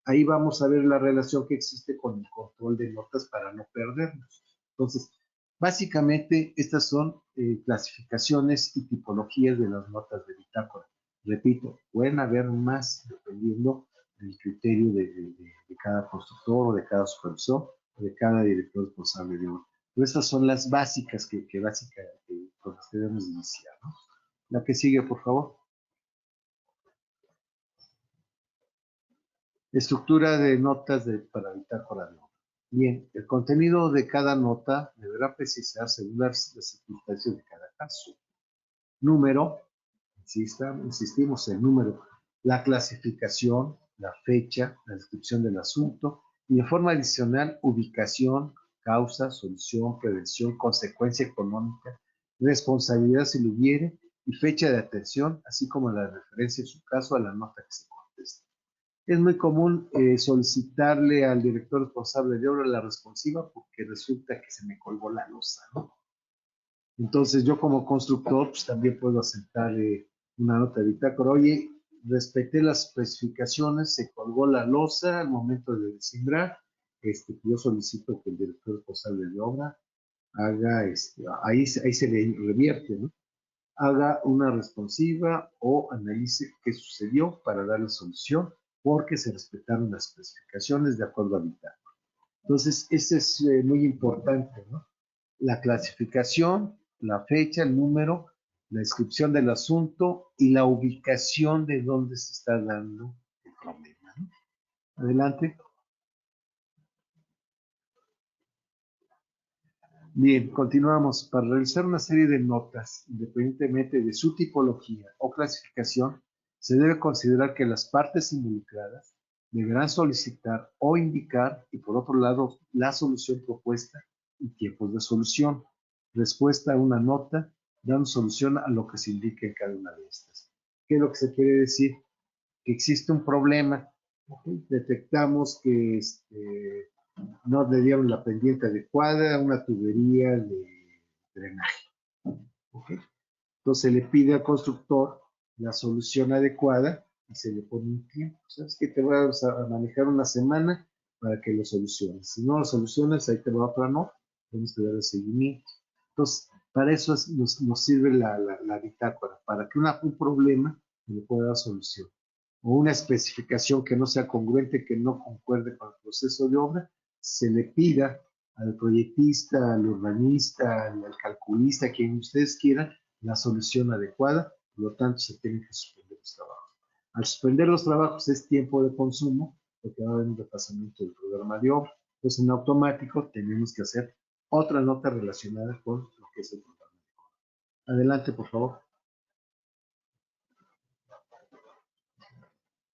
Ahí vamos a ver la relación que existe con el control de notas para no perdernos. Entonces, básicamente estas son clasificaciones y tipologías de las notas de bitácora. Repito, pueden haber más dependiendo del criterio de cada constructor o de cada supervisor o de cada director responsable de obra. Pero estas son las básicas que con las que debemos iniciar, ¿no? La que sigue, por favor. Estructura de notas para bitácora de obra. Bien, el contenido de cada nota deberá precisar según las circunstancias de cada caso. Número, insistimos en número, la clasificación, la fecha, la descripción del asunto y en forma adicional ubicación, causa, solución, prevención, consecuencia económica, responsabilidad si lo hubiere y fecha de atención, así como la referencia en su caso a la nota que se contesta. Es muy común solicitarle al director responsable de obra la responsiva porque resulta que se me colgó la losa, ¿no? Entonces yo como constructor pues también puedo aceptar una nota de bitácora. Oye, respeté las especificaciones, se colgó la losa al momento de descimbrar. Yo solicito que el director responsable de obra haga, ahí se le revierte, ¿no? Haga una responsiva o analice qué sucedió para darle solución porque se respetaron las especificaciones de acuerdo a bitácora. Entonces, eso es muy importante, ¿no? La clasificación, la fecha, el número, la descripción del asunto y la ubicación de dónde se está dando el problema, ¿no? Adelante. Bien, continuamos. Para realizar una serie de notas, independientemente de su tipología o clasificación, se debe considerar que las partes involucradas deberán solicitar o indicar, y por otro lado, la solución propuesta y tiempos de solución. Respuesta a una nota, dando solución a lo que se indique en cada una de estas. ¿Qué es lo que se quiere decir? Que existe un problema. ¿Okay? Detectamos que no le dieron la pendiente adecuada, una tubería de drenaje. ¿Okay? Entonces se le pide al constructor la solución adecuada y se le pone un tiempo. ¿Sabes qué? Te vas a manejar una semana para que lo soluciones. Si no lo solucionas, ahí te va otra no. Tienes que dar el seguimiento. Entonces, para eso nos sirve la bitácora, para que un problema le pueda dar solución. O una especificación que no sea congruente, que no concuerde con el proceso de obra, se le pida al proyectista, al urbanista, al calculista, quien ustedes quieran, la solución adecuada, por lo tanto se tienen que suspender los trabajos. Al suspender los trabajos es tiempo de consumo, porque va a haber un repasamiento del programa de obra. Entonces en automático tenemos que hacer otra nota relacionada con lo que es el programa de obra. Adelante, por favor.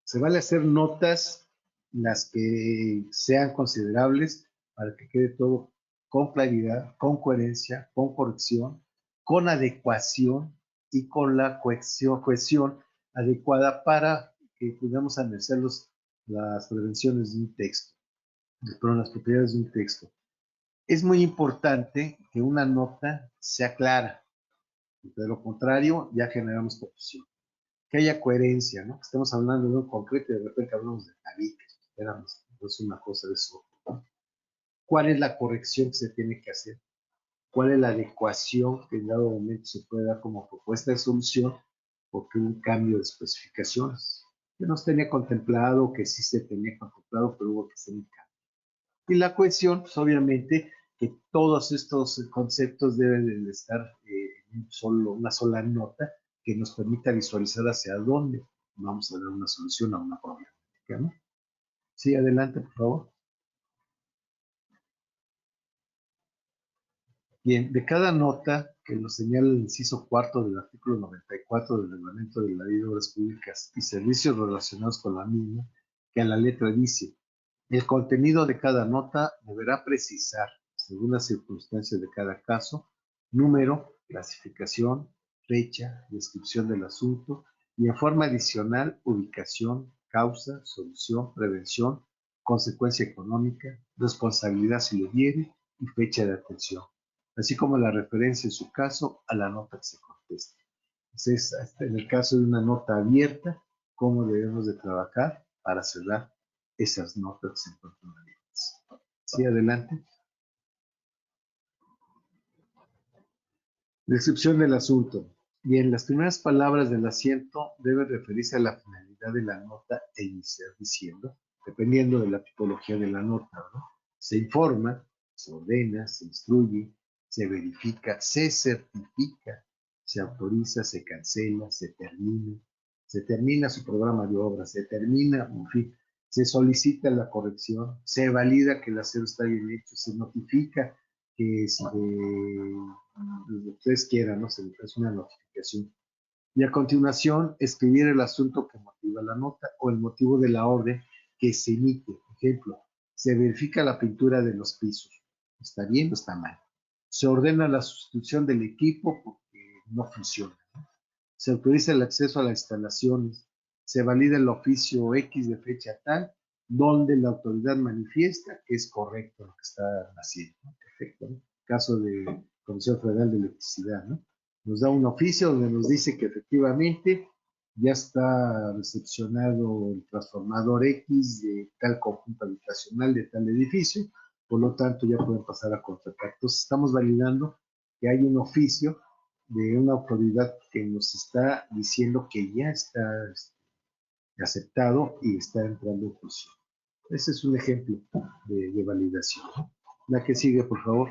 Se vale hacer notas las que sean considerables para que quede todo con claridad, con coherencia, con corrección, con adecuación y con la cohesión adecuada para que podamos analizar las prevenciones de un texto, perdón, las propiedades de un texto. Es muy importante que una nota sea clara, de lo contrario ya generamos confusión. Que haya coherencia, ¿no? Estamos hablando de un concreto y de repente hablamos de tabiques, esperamos, no es una cosa de eso, ¿no? ¿Cuál es la corrección que se tiene que hacer? ¿Cuál es la adecuación que en dado momento se puede dar como propuesta de solución? Porque hubo un cambio de especificaciones que no se tenía contemplado, que sí se tenía contemplado, pero hubo que hacer un cambio. Y la cohesión, pues obviamente, que todos estos conceptos deben de estar en una sola nota que nos permita visualizar hacia dónde vamos a dar una solución a una problemática, ¿no? Sí, adelante, por favor. Bien, de cada nota que lo señala el inciso cuarto del artículo 94 del Reglamento de la Ley de Obras Públicas y servicios relacionados con la misma, que a la letra dice, el contenido de cada nota deberá precisar, según las circunstancias de cada caso, número, clasificación, fecha, descripción del asunto y en forma adicional ubicación, causa, solución, prevención, consecuencia económica, responsabilidad si lo hubiere y fecha de atención, así como la referencia en su caso a la nota que se contesta. Entonces, en el caso de una nota abierta, cómo debemos de trabajar para cerrar esas notas que se encuentran abiertas. Sí, adelante. Descripción del asunto. Bien, las primeras palabras del asiento deben referirse a la finalidad de la nota e iniciar diciendo, dependiendo de la tipología de la nota, ¿no? Se informa, se ordena, se instruye, se verifica, se certifica, se autoriza, se cancela, se termina su programa de obra, se termina, en fin, se solicita la corrección, se valida que el aseo está bien hecho, se notifica que lo que ustedes quieran, ¿no? Es una notificación. Y a continuación, escribir el asunto que motiva la nota o el motivo de la orden que se emite. Por ejemplo, se verifica la pintura de los pisos. ¿Está bien o está mal? Se ordena la sustitución del equipo porque no funciona, ¿no? Se autoriza el acceso a las instalaciones. Se valida el oficio X de fecha tal, donde la autoridad manifiesta que es correcto lo que está haciendo, ¿no? Perfecto, ¿no? Caso de Comisión Federal de Electricidad, ¿no? Nos da un oficio donde nos dice que efectivamente ya está recepcionado el transformador X de tal conjunto habitacional de tal edificio, por lo tanto ya pueden pasar a contratar. Entonces estamos validando que hay un oficio de una autoridad que nos está diciendo que ya está aceptado y está entrando en función. Ese es un ejemplo de validación. La que sigue, por favor.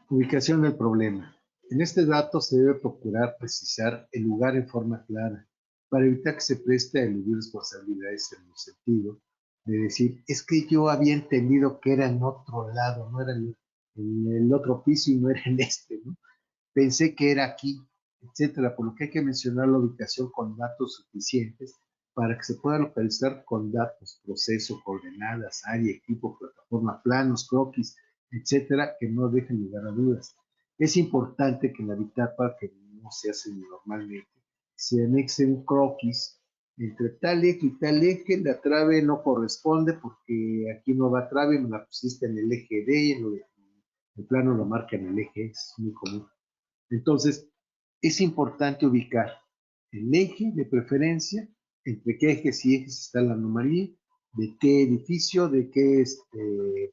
Ubicación del problema. En este dato se debe procurar precisar el lugar en forma clara para evitar que se preste a eludir responsabilidades en el sentido de decir, es que yo había entendido que era en otro lado, no era en el otro piso y no era en este, ¿no? Pensé que era aquí, etcétera, por lo que hay que mencionar la ubicación con datos suficientes para que se pueda localizar con datos, proceso, coordenadas, área, equipo, plataforma, planos, croquis, etcétera, que no dejen lugar a dudas. Es importante que en la bitácora, que no se hace normalmente, se anexe un croquis entre tal eje y tal eje. La trave no corresponde porque aquí no va trave, me la pusiste en el eje D y en el plano lo marca en el eje, es muy común. Entonces, es importante ubicar el eje de preferencia, entre qué ejes y ejes está la anomalía, de qué edificio, de qué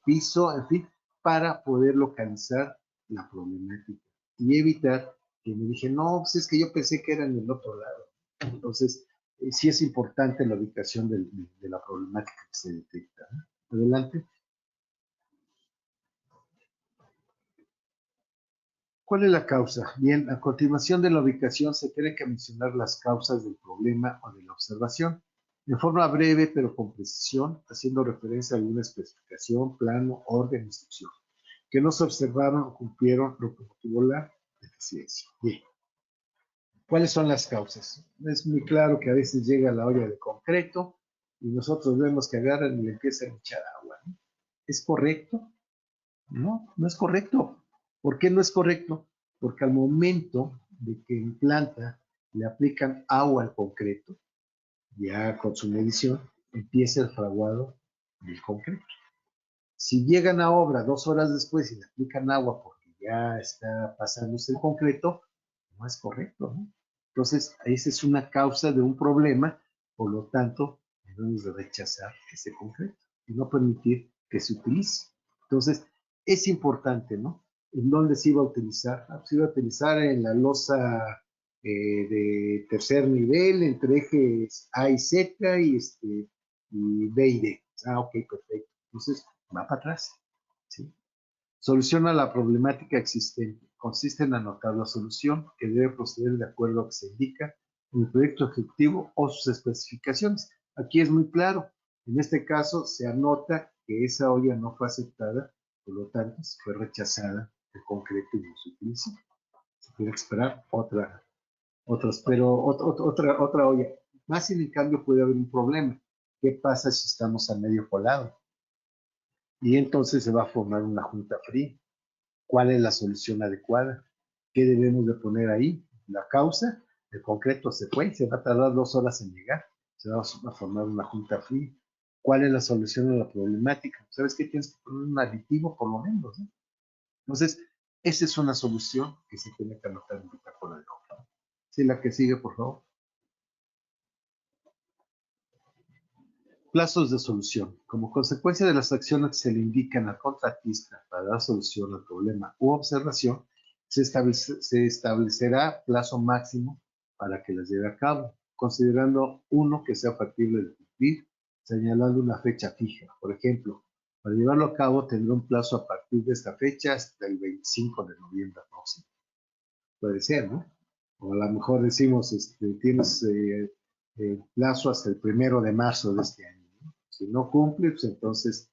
piso, en fin, para poder localizar la problemática y evitar que me dije, no, pues es que yo pensé que era en el otro lado. Entonces, sí es importante la ubicación de la problemática que se detecta, ¿no? Adelante. ¿Cuál es la causa? Bien, a continuación de la ubicación se tiene que mencionar las causas del problema o de la observación, de forma breve pero con precisión, haciendo referencia a alguna especificación, plano, orden, instrucción, que no se observaron o cumplieron lo que motivó la deficiencia. Bien, ¿cuáles son las causas? Es muy claro que a veces llega la olla de concreto y nosotros vemos que agarran y le empiezan a echar agua, ¿no? ¿Es correcto? No, no es correcto. ¿Por qué no es correcto? Porque al momento de que en planta le aplican agua al concreto, ya con su medición, empieza el fraguado del concreto. Si llegan a obra 2 horas después y le aplican agua porque ya está pasándose el concreto, no es correcto, ¿no? Entonces, esa es una causa de un problema, por lo tanto, debemos de rechazar ese concreto y no permitir que se utilice. Entonces, es importante, ¿no? ¿En dónde se iba a utilizar? Se iba a utilizar en la losa de tercer nivel, entre ejes A y Z y B y D. Ah, ok, perfecto. Entonces, va para atrás, ¿sí? Soluciona la problemática existente. Consiste en anotar la solución que debe proceder de acuerdo a lo que se indica el proyecto ejecutivo o sus especificaciones. Aquí es muy claro. En este caso se anota que esa olla no fue aceptada, por lo tanto fue rechazada de concreto y no se utilizó. Se tiene que esperar otra olla. Más sin en cambio puede haber un problema. ¿Qué pasa si estamos a medio colado? Y entonces se va a formar una junta fría. ¿Cuál es la solución adecuada? ¿Qué debemos de poner ahí? La causa, el concreto se fue, se va a tardar 2 horas en llegar, se va a formar una junta fría. ¿Cuál es la solución a la problemática? ¿Sabes qué? Tienes que poner un aditivo por lo menos, ¿no? Entonces, esa es una solución que se tiene que anotar en bitácora de obra. Sí, la que sigue, por favor. Plazos de solución. Como consecuencia de las acciones que se le indican al contratista para dar solución al problema u observación, se establecerá plazo máximo para que las lleve a cabo, considerando uno que sea factible de cumplir, señalando una fecha fija. Por ejemplo, para llevarlo a cabo tendrá un plazo a partir de esta fecha hasta el 25 de noviembre próximo. Puede ser, ¿no? O a lo mejor decimos, tienes plazo hasta el 1 de marzo de este año. Si no cumple, pues entonces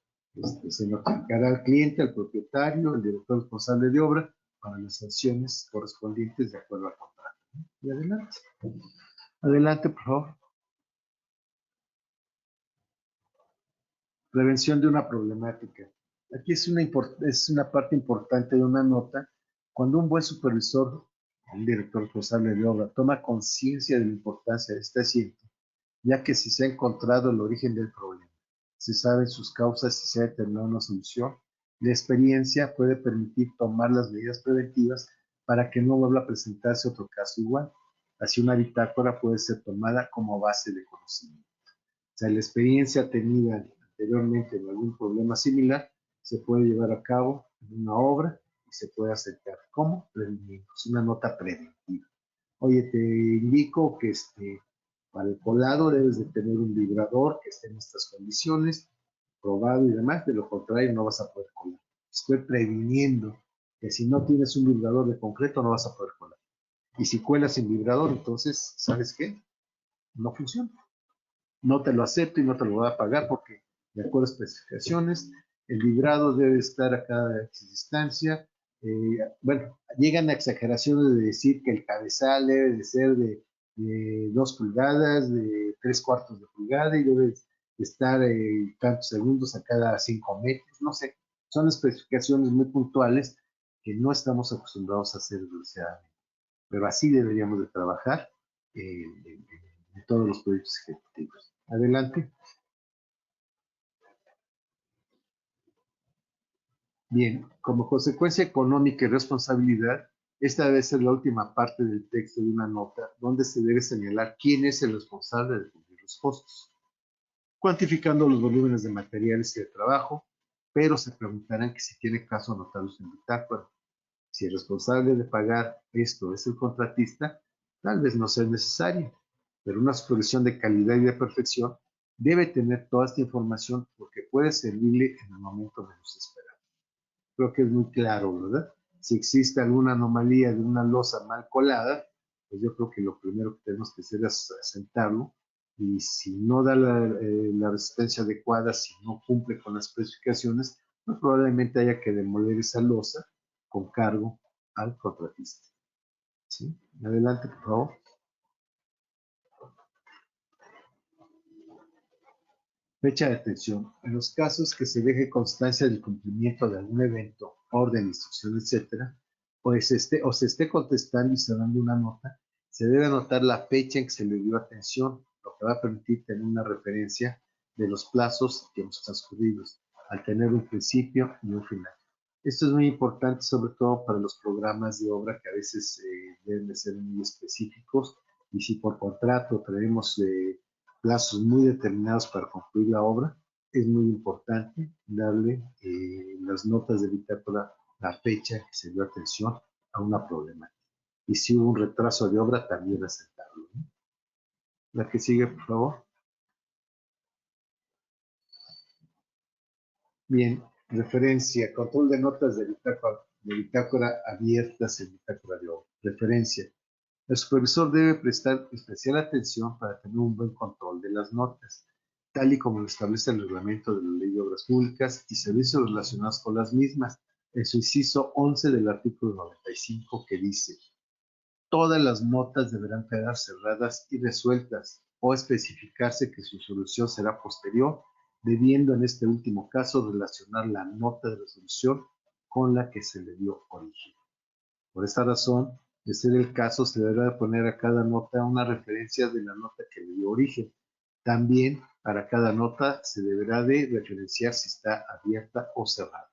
se notificará al cliente, al propietario, al director responsable de obra para las sanciones correspondientes de acuerdo al contrato. Y adelante. Adelante, por favor. Prevención de una problemática. Aquí es una parte importante de una nota. Cuando un buen supervisor, el director responsable de obra, toma conciencia de la importancia de este asiento, ya que si se ha encontrado el origen del problema, se saben sus causas y se ha determinado una solución, la experiencia puede permitir tomar las medidas preventivas para que no vuelva a presentarse otro caso igual. Así una bitácora puede ser tomada como base de conocimiento. O sea, la experiencia tenida anteriormente en algún problema similar se puede llevar a cabo en una obra y se puede acercar. ¿Cómo? Previniendo. Es una nota preventiva. Oye, te indico que para el colado debes de tener un vibrador que esté en estas condiciones, probado y demás, de lo contrario no vas a poder colar. Estoy previniendo que si no tienes un vibrador de concreto no vas a poder colar. Y si cuelas sin vibrador, entonces, ¿sabes qué? No funciona. No te lo acepto y no te lo voy a pagar porque, de acuerdo a especificaciones, el vibrado debe estar a cada distancia. Bueno, llegan a exageraciones de decir que el cabezal debe de ser de 2 pulgadas, de 3/4 de pulgada y debe estar tantos segundos a cada 5 metros, no sé. Son especificaciones muy puntuales que no estamos acostumbrados a hacer desgraciadamente, pero así deberíamos de trabajar en todos los proyectos ejecutivos. Adelante. Bien, como consecuencia económica y responsabilidad, esta debe ser la última parte del texto de una nota donde se debe señalar quién es el responsable de cubrir los costos, cuantificando los volúmenes de materiales y de trabajo, pero se preguntarán que si tiene caso anotarlos en bitácora. Si el responsable de pagar esto es el contratista, tal vez no sea necesario, pero una supervisión de calidad y de perfección debe tener toda esta información porque puede servirle en el momento menos esperado. Creo que es muy claro, ¿verdad? Si existe alguna anomalía de una losa mal colada, pues yo creo que lo primero que tenemos que hacer es asentarlo y si no da la resistencia adecuada, si no cumple con las especificaciones, pues probablemente haya que demoler esa losa con cargo al contratista. ¿Sí? Adelante, por favor. Fecha de atención. En los casos que se deje constancia del cumplimiento de algún evento, orden, instrucción, etcétera, o se esté contestando y se dando una nota, se debe anotar la fecha en que se le dio atención, lo que va a permitir tener una referencia de los plazos que hemos transcurrido, al tener un principio y un final. Esto es muy importante, sobre todo para los programas de obra que a veces deben de ser muy específicos y si por contrato tenemos plazos muy determinados para concluir la obra, es muy importante darle las notas de bitácora la fecha que se dio atención a una problemática. Y si hubo un retraso de obra, también aceptarlo, ¿no? La que sigue, por favor. Bien, referencia, control de notas de bitácora abiertas en bitácora de obra. Referencia, El supervisor debe prestar especial atención para tener un buen control de las notas, tal y como lo establece el reglamento de la Ley de Obras Públicas y servicios relacionados con las mismas, en su inciso 11 del artículo 95, que dice: todas las notas deberán quedar cerradas y resueltas, o especificarse que su solución será posterior, debiendo en este último caso relacionar la nota de resolución con la que se le dio origen. Por esta razón, de ser el caso, se deberá poner a cada nota una referencia de la nota que le dio origen. También, para cada nota se deberá de referenciar si está abierta o cerrada.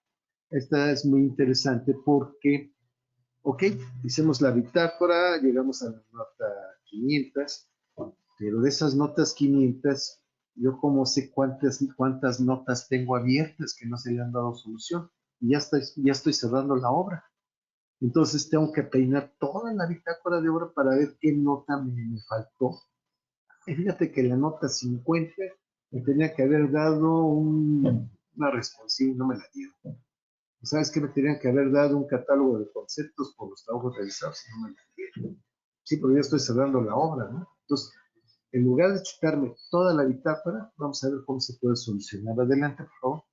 Esta es muy interesante porque, ok, hicimos la bitácora, llegamos a la nota 500, pero de esas notas 500, yo como sé cuántas notas tengo abiertas que no se le han dado solución, y ya estoy cerrando la obra. Entonces tengo que peinar toda la bitácora de obra para ver qué nota me faltó. Y fíjate que la nota 50 me tenía que haber dado una responsiva y no me la dieron. ¿Sabes qué? Me tenían que haber dado un catálogo de conceptos por los trabajos realizados y no me la dieron. Sí, pero ya estoy cerrando la obra, ¿no? Entonces, en lugar de chutarme toda la bitácora, vamos a ver cómo se puede solucionar. Adelante, por favor.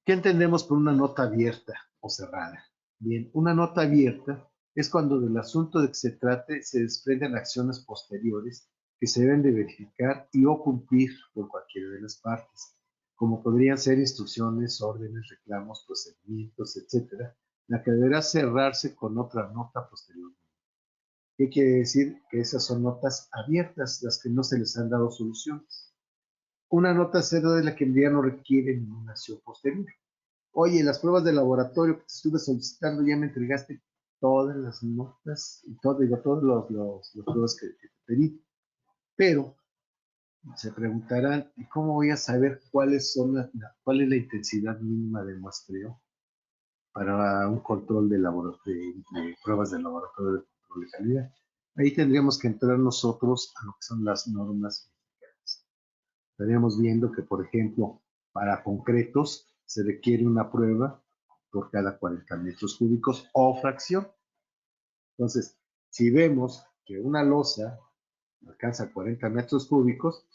¿Qué entendemos por una nota abierta o cerrada? Bien, una nota abierta es cuando del asunto de que se trate se desprenden acciones posteriores que se deben de verificar y o cumplir por cualquiera de las partes, como podrían ser instrucciones, órdenes, reclamos, procedimientos, etcétera, la que deberá cerrarse con otra nota posteriormente. ¿Qué quiere decir? Que esas son notas abiertas, las que no se les han dado soluciones. Una nota cerrada es la que ya no requiere ninguna acción posterior. Oye, las pruebas de laboratorio que te estuve solicitando, ya me entregaste todas las notas y todos los pruebas que te pedí. Pero se preguntarán, ¿y cómo voy a saber cuál es la intensidad mínima de muestreo para un control de pruebas de laboratorio de control de calidad? Ahí tendríamos que entrar nosotros a lo que son las normas mexicanas. Estaríamos viendo que, por ejemplo, para concretos se requiere una prueba por cada 40 metros cúbicos o fracción. Entonces, si vemos que una losa alcanza 40 metros cúbicos,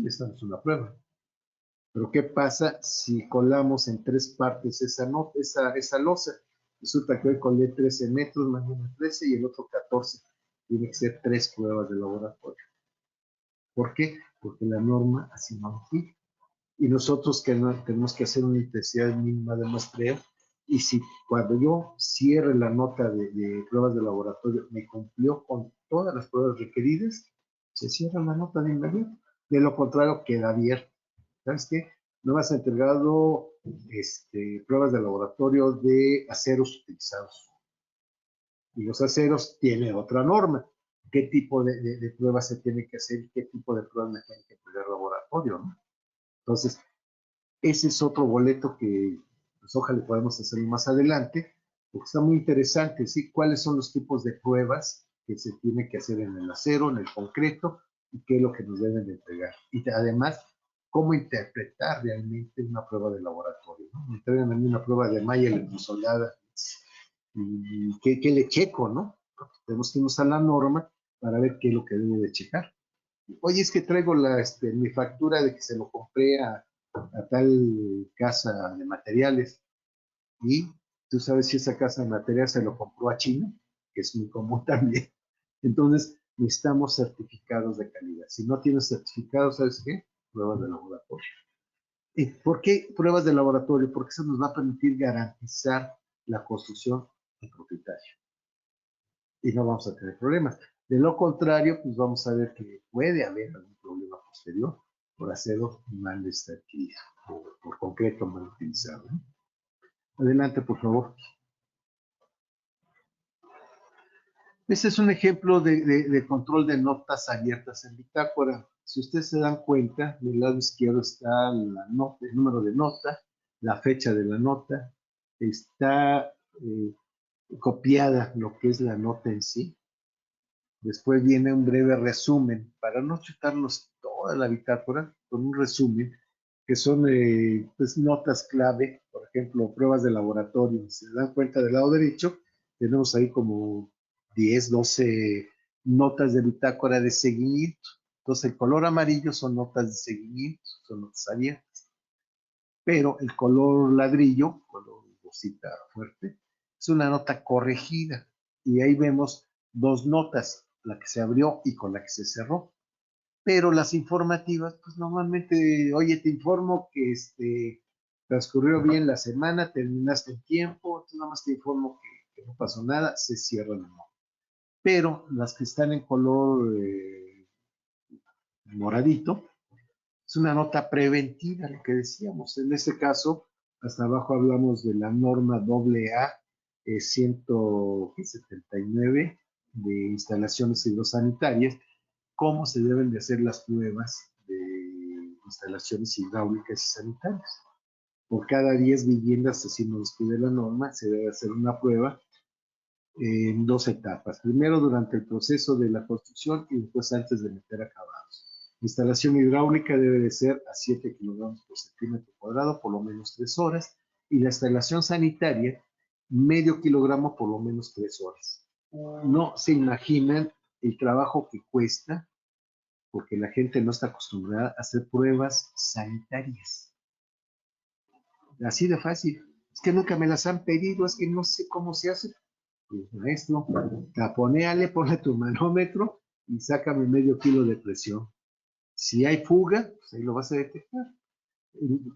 esta es una prueba. Pero ¿qué pasa si colamos en 3 partes esa losa? Resulta que hoy colé 13 metros, mañana 13 y el otro 14. Tiene que ser 3 pruebas de laboratorio. ¿Por qué? Porque la norma así no lo pide. Y nosotros que no, tenemos que hacer una intensidad mínima de muestreo. Y si cuando yo cierre la nota de pruebas de laboratorio me cumplió con todas las pruebas requeridas, se cierra la nota de inmediato. De lo contrario, queda abierta. ¿Sabes qué? No me has entregado pruebas de laboratorio de aceros utilizados. Y los aceros tienen otra norma. ¿Qué tipo de pruebas se tiene que hacer? ¿Qué tipo de pruebas me tiene que entregar el laboratorio? ¿No? Entonces, ese es otro boleto que, pues, ojalá podamos hacerlo más adelante, porque está muy interesante, ¿sí? ¿Cuáles son los tipos de pruebas que se tiene que hacer en el acero, en el concreto, y qué es lo que nos deben de entregar? Y además, cómo interpretar realmente una prueba de laboratorio, ¿no? Me entregan a mí una prueba de malla electrosoldada, y ¿qué le checo, no? Tenemos que irnos a la norma para ver qué es lo que debe de checar. Oye, es que traigo mi factura de que se lo compré a tal casa de materiales, y tú sabes si esa casa de materiales se lo compró a China, que es muy común también. Entonces, necesitamos certificados de calidad. Si no tienes certificados, ¿sabes qué? Pruebas de laboratorio. ¿Y por qué pruebas de laboratorio? Porque eso nos va a permitir garantizar la construcción del propietario y no vamos a tener problemas. De lo contrario, pues vamos a ver que puede haber algún problema posterior por acero mal adquirido, por concreto mal utilizado, ¿no? Adelante, por favor. Este es un ejemplo de control de notas abiertas en bitácora. Si ustedes se dan cuenta, del lado izquierdo está la nota, el número de nota, la fecha de la nota, está copiada lo que es la nota en sí. Después viene un breve resumen, para no chutarnos toda la bitácora, con un resumen que son pues, notas clave, por ejemplo, pruebas de laboratorio. Si se dan cuenta del lado derecho, tenemos ahí como 10, 12 notas de bitácora de seguimiento. Entonces, el color amarillo son notas de seguimiento, son notas abiertas. Pero el color ladrillo, color rosita fuerte, es una nota corregida. Y ahí vemos dos notas, la que se abrió y con la que se cerró. Pero las informativas, pues normalmente, oye, te informo que transcurrió bien la semana, terminaste en tiempo, entonces nada más te informo que no pasó nada, se cierran o no. Pero las que están en color moradito, es una nota preventiva, lo que decíamos. En este caso, hasta abajo hablamos de la norma AA 179 de instalaciones hidrosanitarias, cómo se deben de hacer las pruebas de instalaciones hidráulicas y sanitarias. Por cada 10 viviendas, así nos pide la norma, se debe hacer una prueba en dos etapas. Primero durante el proceso de la construcción y después antes de meter acabados. La instalación hidráulica debe de ser a 7 kilogramos por centímetro cuadrado por lo menos 3 horas y la instalación sanitaria medio kilogramo por lo menos 3 horas. No se imaginan el trabajo que cuesta porque la gente no está acostumbrada a hacer pruebas sanitarias. Así de fácil. Es que nunca me las han pedido, es que no sé cómo se hace. Pues, maestro, taponéale, ponle tu manómetro y sácame medio kilo de presión. Si hay fuga, pues ahí lo vas a detectar.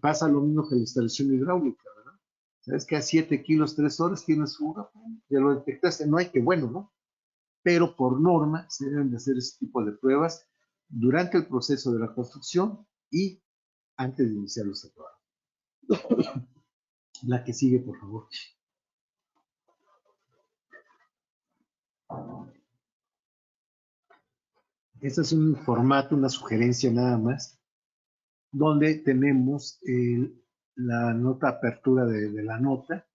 Pasa lo mismo que la instalación hidráulica, ¿verdad? Sabes que a 7 kilos, 3 horas tienes fuga, ya lo detectaste, no hay que bueno, ¿no? Pero por norma se deben de hacer ese tipo de pruebas durante el proceso de la construcción y antes de iniciar los acabados. La que sigue, por favor. Este es un formato, una sugerencia nada más, donde tenemos la nota apertura de la nota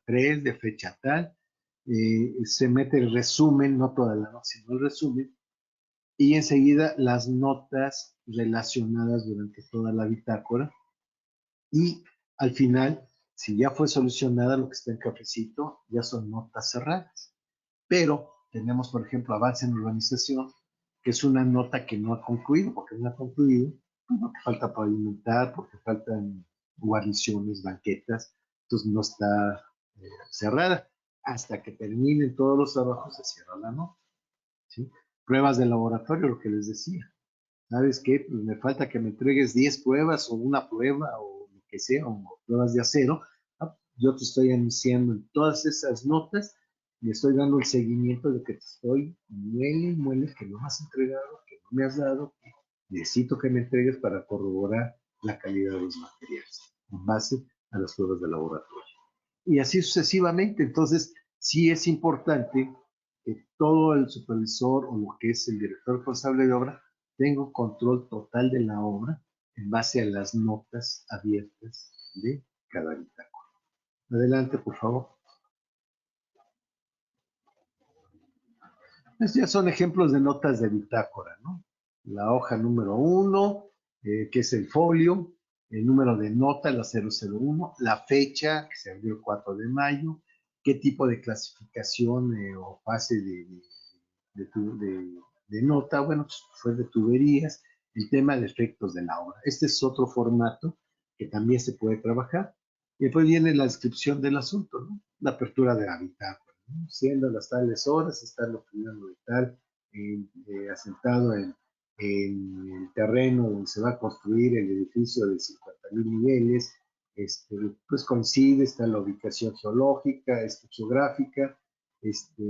3 de fecha tal, se mete el resumen, no toda la nota, sino el resumen, y enseguida las notas relacionadas durante toda la bitácora, y al final, si ya fue solucionada lo que está en cafecito, ya son notas cerradas. Pero tenemos, por ejemplo, avance en urbanización, que es una nota que no ha concluido, porque no ha concluido, porque falta pavimentar, porque faltan guarniciones, banquetas, entonces no está cerrada. Hasta que terminen todos los trabajos se cierra la nota. ¿Sí? Pruebas de laboratorio, lo que les decía. ¿Sabes qué? Pues me falta que me entregues 10 pruebas o una prueba o lo que sea, o pruebas de acero. Yo te estoy anunciando en todas esas notas y estoy dando el seguimiento de que te estoy muele y muele que no me has entregado, que no me has dado, que necesito que me entregues para corroborar la calidad de los materiales en base a las pruebas de laboratorio. Y así sucesivamente. Entonces, sí es importante que todo el supervisor o lo que es el director responsable de obra tenga un control total de la obra en base a las notas abiertas de cada bitácora. Adelante, por favor. Estos ya son ejemplos de notas de bitácora, ¿no? La hoja número 1, que es el folio, el número de nota, la 001, la fecha, que se abrió el 4 de mayo, qué tipo de clasificación o fase de nota, bueno, pues fue de tuberías, el tema de efectos de la obra. Este es otro formato que también se puede trabajar. Y después viene la descripción del asunto, ¿no? La apertura de la bitácora, ¿no? Siendo las tales horas, está lo primero de tal, asentado en el terreno donde se va a construir el edificio de 50,000 niveles, pues coincide, está la ubicación geológica, geográfica,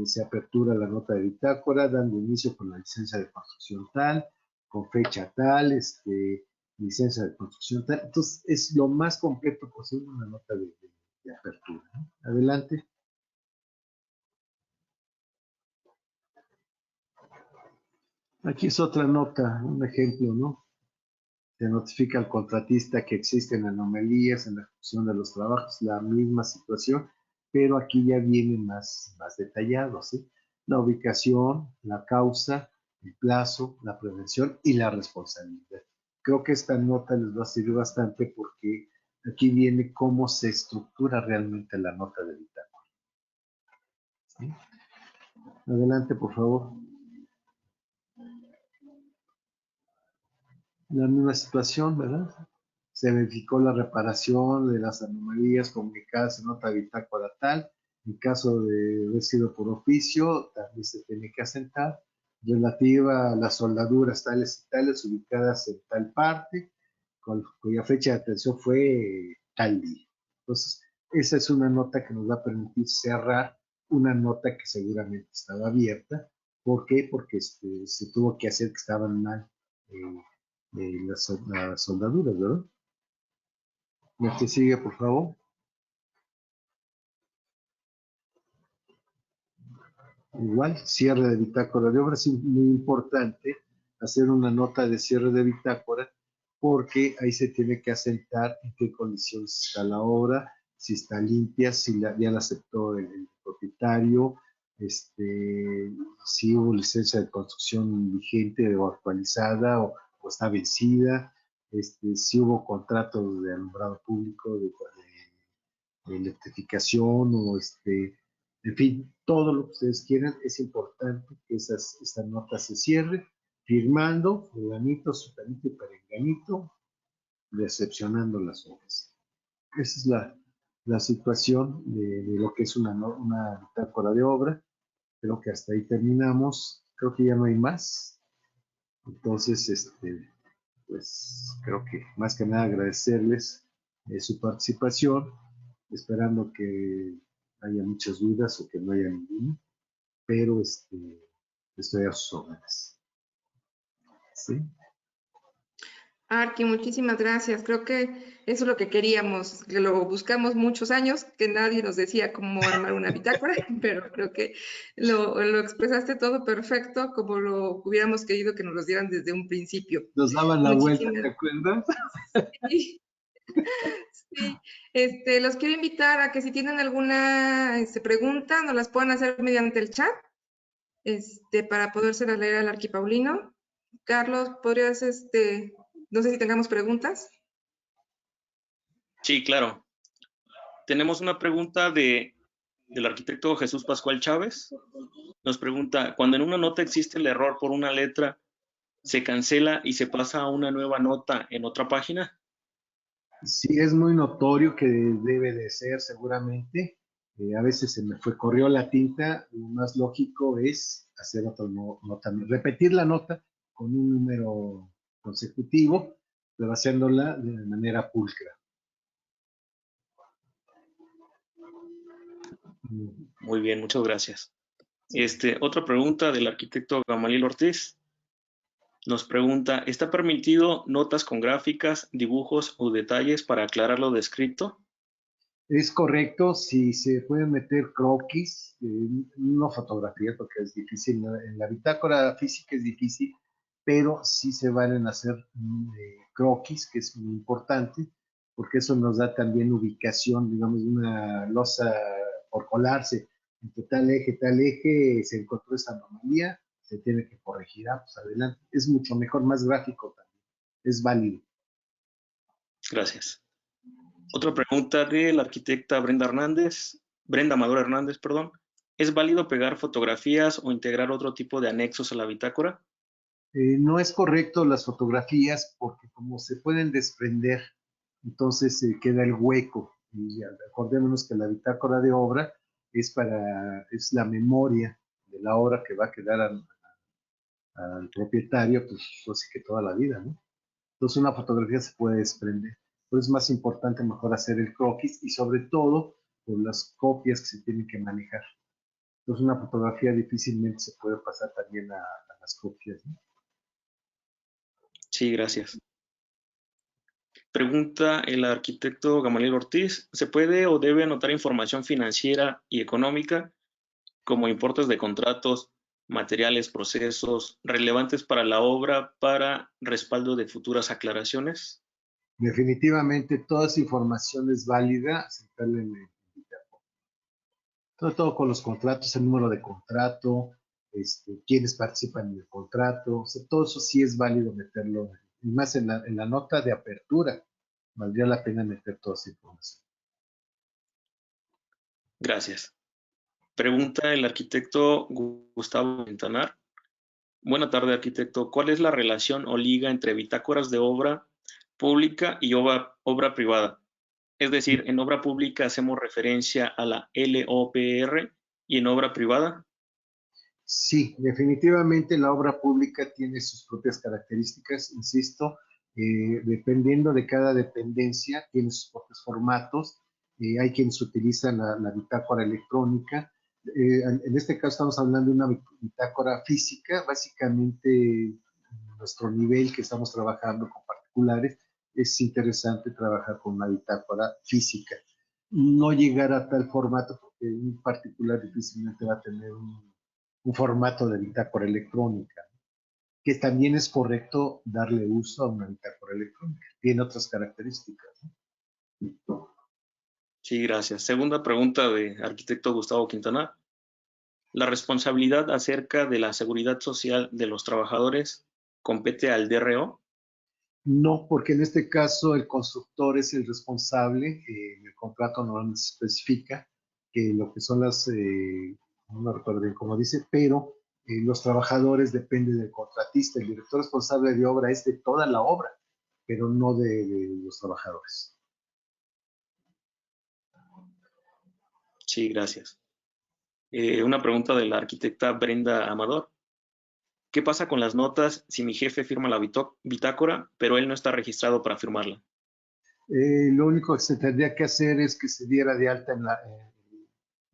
se apertura la nota de bitácora, dando inicio con la licencia de construcción tal, con fecha tal, licencia de construcción tal. Entonces, es lo más completo posible una nota de apertura, ¿no? Adelante. Aquí es otra nota, un ejemplo, ¿no? Se notifica al contratista que existen anomalías en la ejecución de los trabajos, la misma situación, pero aquí ya viene más detallado, ¿sí? La ubicación, la causa, el plazo, la prevención y la responsabilidad. creo que esta nota les va a servir bastante porque aquí viene cómo se estructura realmente la nota de bitácora. ¿Sí? Adelante, por favor. La misma situación, ¿verdad? Se verificó la reparación de las anomalías comunicadas en nota bitácora tal. En caso de haber sido por oficio, también se tiene que asentar relativa a las soldaduras tales y tales ubicadas en tal parte, cuya fecha de atención fue tal día. Entonces, esa es una nota que nos va a permitir cerrar una nota que seguramente estaba abierta. ¿Por qué? Porque se tuvo que hacer que estaban mal las soldaduras, ¿verdad? La que sigue, por favor. Igual, cierre de bitácora de obra. Es muy importante hacer una nota de cierre de bitácora porque ahí se tiene que asentar en qué condiciones está la obra, si está limpia, si ya la aceptó el propietario, si hubo licencia de construcción vigente o actualizada o está vencida, si hubo contratos de alumbrado público, de electrificación o en fin, todo lo que ustedes quieran. Es importante que esta nota se cierre firmando fulanito, sutanito y perenganito, recepcionando las obras. Esa es la situación de lo que es una bitácora de obra. Creo que hasta ahí terminamos. Creo que ya no hay más. Entonces, pues creo que más que nada agradecerles su participación, esperando que haya muchas dudas o que no haya ninguna, pero estoy a sus órdenes. ¿Sí?
Arqui, muchísimas gracias. Creo que eso es lo que queríamos, que lo buscamos muchos años, que nadie nos decía cómo armar una bitácora, pero creo que lo expresaste todo perfecto, como lo hubiéramos querido que nos lo dieran desde un principio.
Nos daban la vuelta,
Muchísimas
¿te acuerdas?
sí, sí. Los quiero invitar a que si tienen alguna pregunta, nos las puedan hacer mediante el chat, para podérselas leer al Arqui Paulino. Carlos, ¿podrías, no sé si tengamos preguntas?
Sí, claro. Tenemos una pregunta del arquitecto Jesús Pascual Chávez. Nos pregunta, cuando en una nota existe el error por una letra, ¿se cancela y se pasa a una nueva nota en otra página?
Sí, es muy notorio que debe de ser seguramente. A veces se me corrió la tinta. Lo más lógico es hacer otra nota, repetir la nota con un número consecutivo, pero haciéndola de manera pulcra.
Muy bien, muchas gracias. Otra pregunta del arquitecto Gamaliel Ortiz. Nos pregunta, ¿está permitido notas con gráficas, dibujos o detalles para aclarar lo descrito?
Es correcto, si se pueden meter croquis, no fotografías porque es difícil, en la bitácora física es difícil, pero sí se valen hacer croquis, que es muy importante, porque eso nos da también ubicación, digamos, de una losa por colarse entre tal eje, se encontró esa anomalía, se tiene que corregir, pues adelante. Es mucho mejor, más gráfico también, es válido.
Gracias. Otra pregunta de la arquitecta Brenda Amador Hernández, perdón. ¿Es válido pegar fotografías o integrar otro tipo de anexos a la bitácora?
No es correcto las fotografías porque como se pueden desprender, entonces queda el hueco. Y acordémonos que la bitácora de obra es la memoria de la obra que va a quedar al propietario, pues así que toda la vida, ¿no? Entonces una fotografía se puede desprender. Pero es más importante mejor hacer el croquis y sobre todo por las copias que se tienen que manejar. Entonces una fotografía difícilmente se puede pasar también a las copias, ¿no?
Sí, gracias. Pregunta el arquitecto Gamaliel Ortiz, ¿se puede o debe anotar información financiera y económica como importes de contratos, materiales, procesos relevantes para la obra para respaldo de futuras aclaraciones?
Definitivamente toda esa información es válida, aceptarla en el todo con los contratos, el número de contrato, quiénes participan en el contrato, o sea, todo eso sí es válido meterlo y más en la nota de apertura, valdría la pena meter toda esa información.
Gracias. Pregunta el arquitecto Gustavo Quintanar. Buena tarde, arquitecto. ¿Cuál es la relación o liga entre bitácoras de obra pública y obra privada? Es decir, en obra pública hacemos referencia a la LOPR y en obra privada.
Sí, definitivamente la obra pública tiene sus propias características, insisto, dependiendo de cada dependencia, tiene sus propios formatos. Hay quienes utilizan la bitácora electrónica. En este caso estamos hablando de una bitácora física, básicamente nuestro nivel que estamos trabajando con particulares, es interesante trabajar con una bitácora física. No llegar a tal formato porque un particular difícilmente va a tener un formato de bitácora electrónica, que también es correcto darle uso a una bitácora electrónica. Tiene otras características, ¿no?
Sí, gracias. Segunda pregunta de arquitecto Gustavo Quintanar. ¿La responsabilidad acerca de la seguridad social de los trabajadores compete al DRO?
No, porque en este caso el constructor es el responsable. En el contrato no se especifica que lo que son no me recuerdo bien cómo dice, pero los trabajadores dependen del contratista. El director responsable de obra es de toda la obra, pero no de los trabajadores.
Sí, gracias. Una pregunta de la arquitecta Brenda Amador. ¿Qué pasa con las notas si mi jefe firma la bitácora, pero él no está registrado para firmarla?
Lo único que se tendría que hacer es que se diera de alta en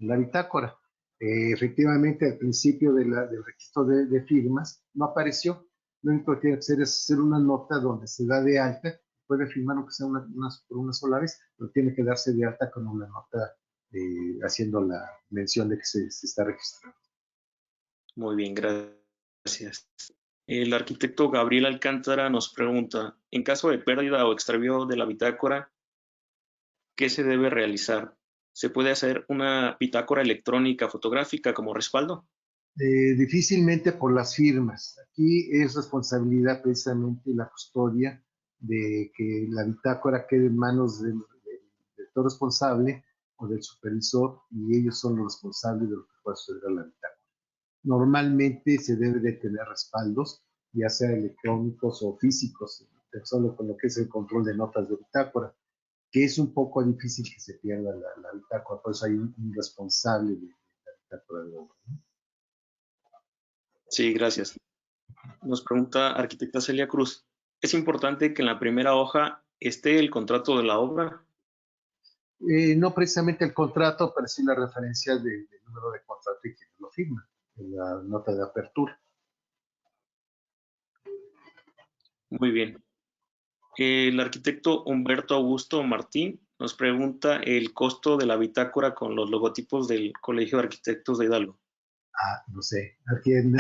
la bitácora. Efectivamente, al principio del registro de firmas no apareció. Lo único que tiene que hacer es hacer una nota donde se da de alta. Puede firmar aunque sea por una sola vez, pero tiene que darse de alta con una nota haciendo la mención de que se está registrando.
Muy bien, gracias. El arquitecto Gabriel Alcántara nos pregunta, en caso de pérdida o extravío de la bitácora, ¿qué se debe realizar? ¿Se puede hacer una bitácora electrónica fotográfica como respaldo?
Difícilmente por las firmas. Aquí es responsabilidad precisamente la custodia de que la bitácora quede en manos del director responsable o del supervisor y ellos son los responsables de lo que pueda suceder a la bitácora. Normalmente se debe de tener respaldos, ya sea electrónicos o físicos, solo con lo que es el control de notas de bitácora, que es un poco difícil que se pierda la bitácora, por eso hay un responsable de la bitácora de obra, ¿no?
Sí, gracias. Nos pregunta arquitecta Celia Cruz, ¿es importante que en la primera hoja esté el contrato de la obra?
No precisamente el contrato, pero sí la referencia del número de contrato y quien lo firma en la nota de apertura.
Muy bien. El arquitecto Humberto Augusto Martín nos pregunta el costo de la bitácora con los logotipos del Colegio de Arquitectos de Hidalgo.
No sé, ¿a quién?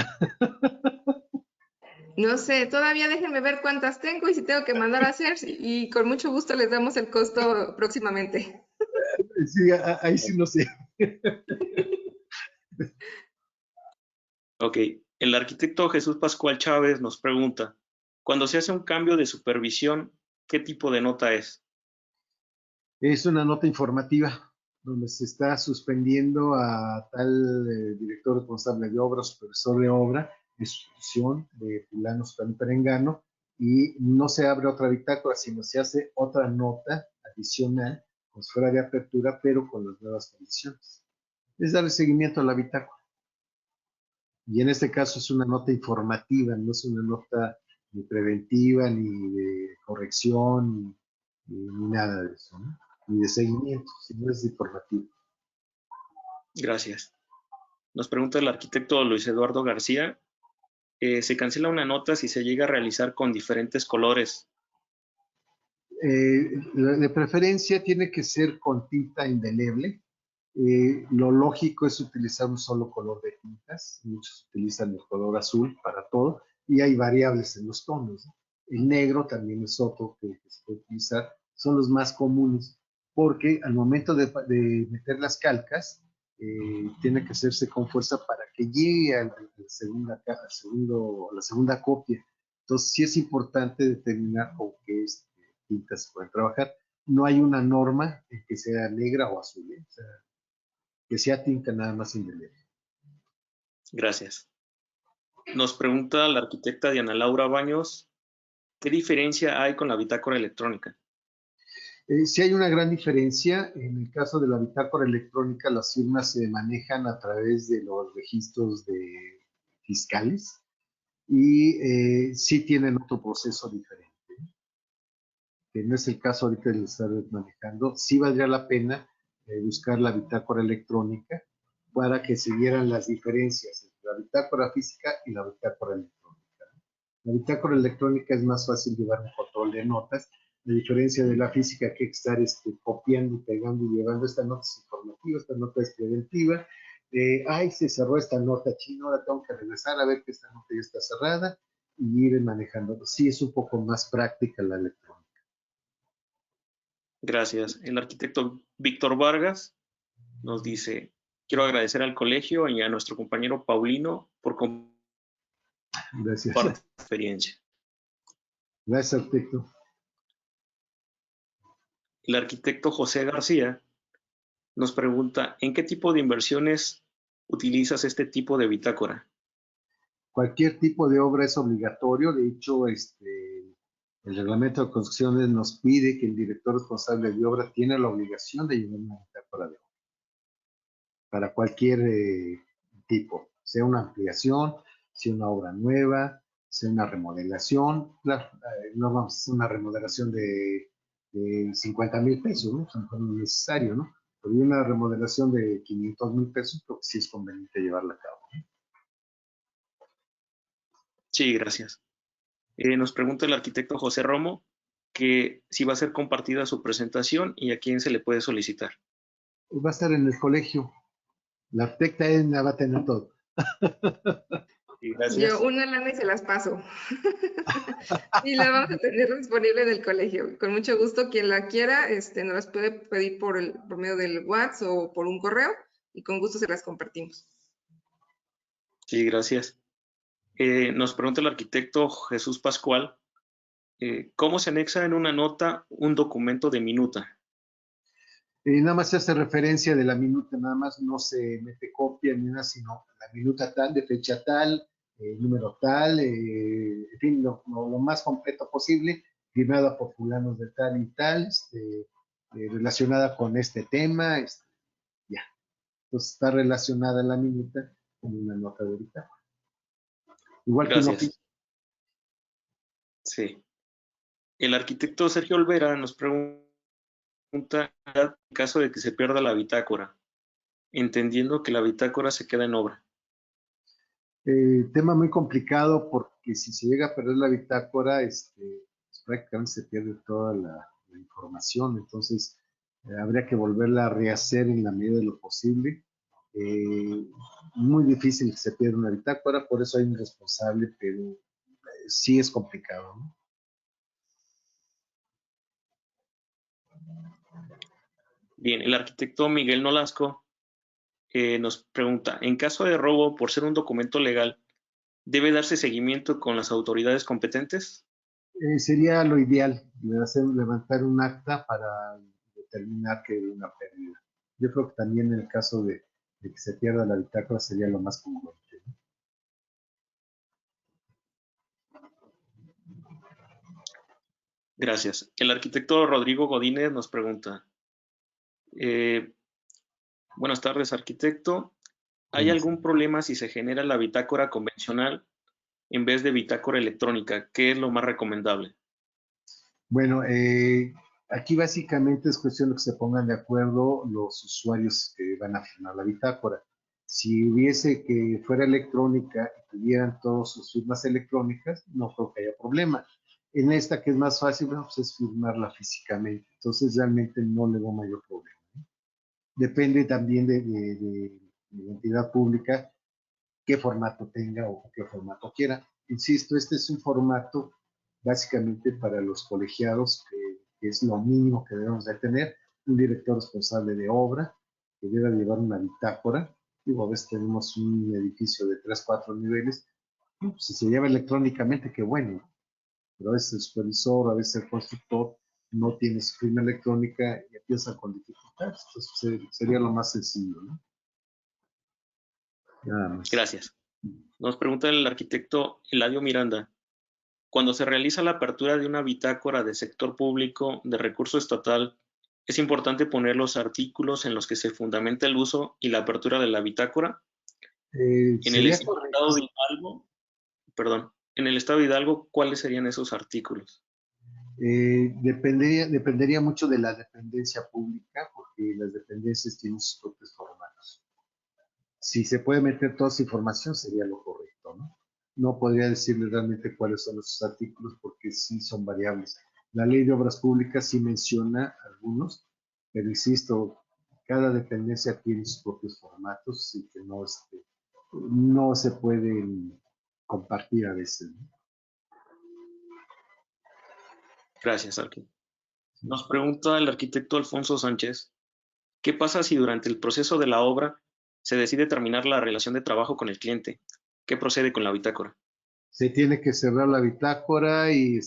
No sé, todavía déjenme ver cuántas tengo y si tengo que mandar a hacer y con mucho gusto les damos el costo próximamente.
Sí, ahí sí no sé.
Ok, el arquitecto Jesús Pascual Chávez nos pregunta, cuando se hace un cambio de supervisión, ¿qué tipo de nota es?
Es una nota informativa donde se está suspendiendo a tal director responsable de obra, supervisor de obra, de sustitución de fulano, sutano, perengano, y no se abre otra bitácora, sino se hace otra nota adicional, como si fuera de apertura, pero con las nuevas condiciones. Es darle seguimiento a la bitácora. Y en este caso es una nota informativa, no es una nota ni preventiva, ni de corrección, ni nada de eso, ¿no? Ni de seguimiento, sino es informativo.
Gracias. Nos pregunta el arquitecto Luis Eduardo García, ¿se cancela una nota si se llega a realizar con diferentes colores?
De preferencia tiene que ser con tinta indeleble. Lo lógico es utilizar un solo color de tintas. Muchos utilizan el color azul para todo y hay variables en los tonos, ¿no? El negro también es otro que se puede utilizar. Son los más comunes porque al momento de meter las calcas tiene que hacerse con fuerza para que llegue a la segunda copia. Entonces, sí es importante determinar con qué tintas se pueden trabajar. No hay una norma en que sea negra o azul, ¿eh? O sea, que sea tinta nada más indeleble.
Gracias. Nos pregunta la arquitecta Diana Laura Baños, ¿qué diferencia hay con la bitácora electrónica?
Sí hay una gran diferencia. En el caso de la bitácora electrónica, las firmas se manejan a través de los registros fiscales y sí tienen otro proceso diferente, que no es el caso ahorita de estar manejando. Sí valdría la pena buscar la bitácora electrónica para que se vieran las diferencias entre la bitácora física y la bitácora electrónica. La bitácora electrónica es más fácil llevar un control de notas, a diferencia de la física que hay que estar copiando y pegando y llevando esta nota es informativa, esta nota es preventiva. Ay, se cerró esta nota chino, ahora tengo que regresar a ver que esta nota ya está cerrada y ir manejando. Sí, es un poco más práctica la electrónica.
Gracias. El arquitecto Víctor Vargas nos dice, quiero agradecer al colegio y a nuestro compañero Paulino por compartir
Gracias.
su experiencia.
Gracias, arquitecto.
El arquitecto José García nos pregunta, ¿en qué tipo de inversiones utilizas este tipo de bitácora?
Cualquier tipo de obra es obligatorio. De hecho, el reglamento de construcciones nos pide que el director responsable de obra tiene la obligación de llevar una bitácora de obra para cualquier tipo, sea una ampliación, sea una obra nueva, sea una remodelación. Claro, no vamos a hacer una remodelación de 50,000 pesos, ¿no? O sea, no es necesario, ¿no? Pero una remodelación de 500,000 pesos, creo que sí es conveniente llevarla a cabo.
Sí, gracias. Nos pregunta el arquitecto José Romo que si va a ser compartida su presentación y a quién se le puede solicitar.
Va a estar en el colegio. La arquitecta Edna va a tener todo.
Sí,
Yo
gracias.
una lana y se las paso. Y la vamos a tener disponible en el colegio. Con mucho gusto, quien la quiera, nos las puede pedir por medio del WhatsApp o por un correo y con gusto se las compartimos.
Sí, gracias. Nos pregunta el arquitecto Jesús Pascual, ¿cómo se anexa en una nota un documento de minuta?
Nada más se hace referencia de la minuta, nada más no se mete copia ni nada, sino la minuta tal, de fecha tal, número tal, en fin, lo más completo posible, firmada por fulanos de tal y tal, relacionada con este tema, ya. Entonces está relacionada la minuta con una nota de bitácora. Igual que un
Gracias.
oficio.
Sí. El arquitecto Sergio Olvera nos pregunta, en caso de que se pierda la bitácora, entendiendo que la bitácora se queda en obra.
Tema muy complicado porque si se llega a perder la bitácora, pues prácticamente se pierde toda la información, entonces habría que volverla a rehacer en la medida de lo posible. Muy difícil que se pierda una bitácora, por eso hay un responsable, pero sí es complicado, ¿no?
Bien, el arquitecto Miguel Nolasco nos pregunta, en caso de robo por ser un documento legal, ¿debe darse seguimiento con las autoridades competentes?
Sería lo ideal, levantar un acta para determinar que hay una pérdida. Yo creo que también en el caso de que se pierda la bitácora sería lo más congruente, ¿no?
Gracias. El arquitecto Rodrigo Godínez nos pregunta, buenas tardes, arquitecto. ¿Hay algún problema si se genera la bitácora convencional en vez de bitácora electrónica? ¿Qué es lo más recomendable?
Bueno, aquí básicamente es cuestión de que se pongan de acuerdo los usuarios que van a firmar la bitácora. Si hubiese que fuera electrónica y tuvieran todas sus firmas electrónicas, no creo que haya problema. En esta que es más fácil, bueno, pues es firmarla físicamente. Entonces realmente no le veo mayor problema. Depende también de la entidad pública qué formato tenga o qué formato quiera. Insisto, este es un formato básicamente para los colegiados, que es lo mínimo que debemos de tener, un director responsable de obra, que debe llevar una bitácora. Digo, a veces tenemos un edificio de 3, 4 niveles, pues, si se lleva electrónicamente, qué bueno, pero a veces el supervisor, a veces el constructor no tiene su firma electrónica y empiezan con dificultades. Entonces sería lo más sencillo, ¿no? Nada más.
Gracias. Nos pregunta el arquitecto Eladio Miranda. Cuando se realiza la apertura de una bitácora de sector público de recurso estatal, ¿es importante poner los artículos en los que se fundamenta el uso y la apertura de la bitácora? En el
Sería
estado
correcto.
de Hidalgo, perdón, en el estado de Hidalgo, ¿cuáles serían esos artículos?
Dependería mucho de la dependencia pública, porque las dependencias tienen sus propios formatos. Si se puede meter toda esa información, sería lo correcto, ¿no? No podría decirle realmente cuáles son esos artículos, porque sí son variables. La ley de obras públicas sí menciona algunos, pero insisto, cada dependencia tiene sus propios formatos y que no se pueden compartir a veces, ¿no?
Gracias, arquitecto. Nos pregunta el arquitecto Alfonso Sánchez, ¿qué pasa si durante el proceso de la obra se decide terminar la relación de trabajo con el cliente? ¿Qué procede con la bitácora?
Se tiene que cerrar la bitácora y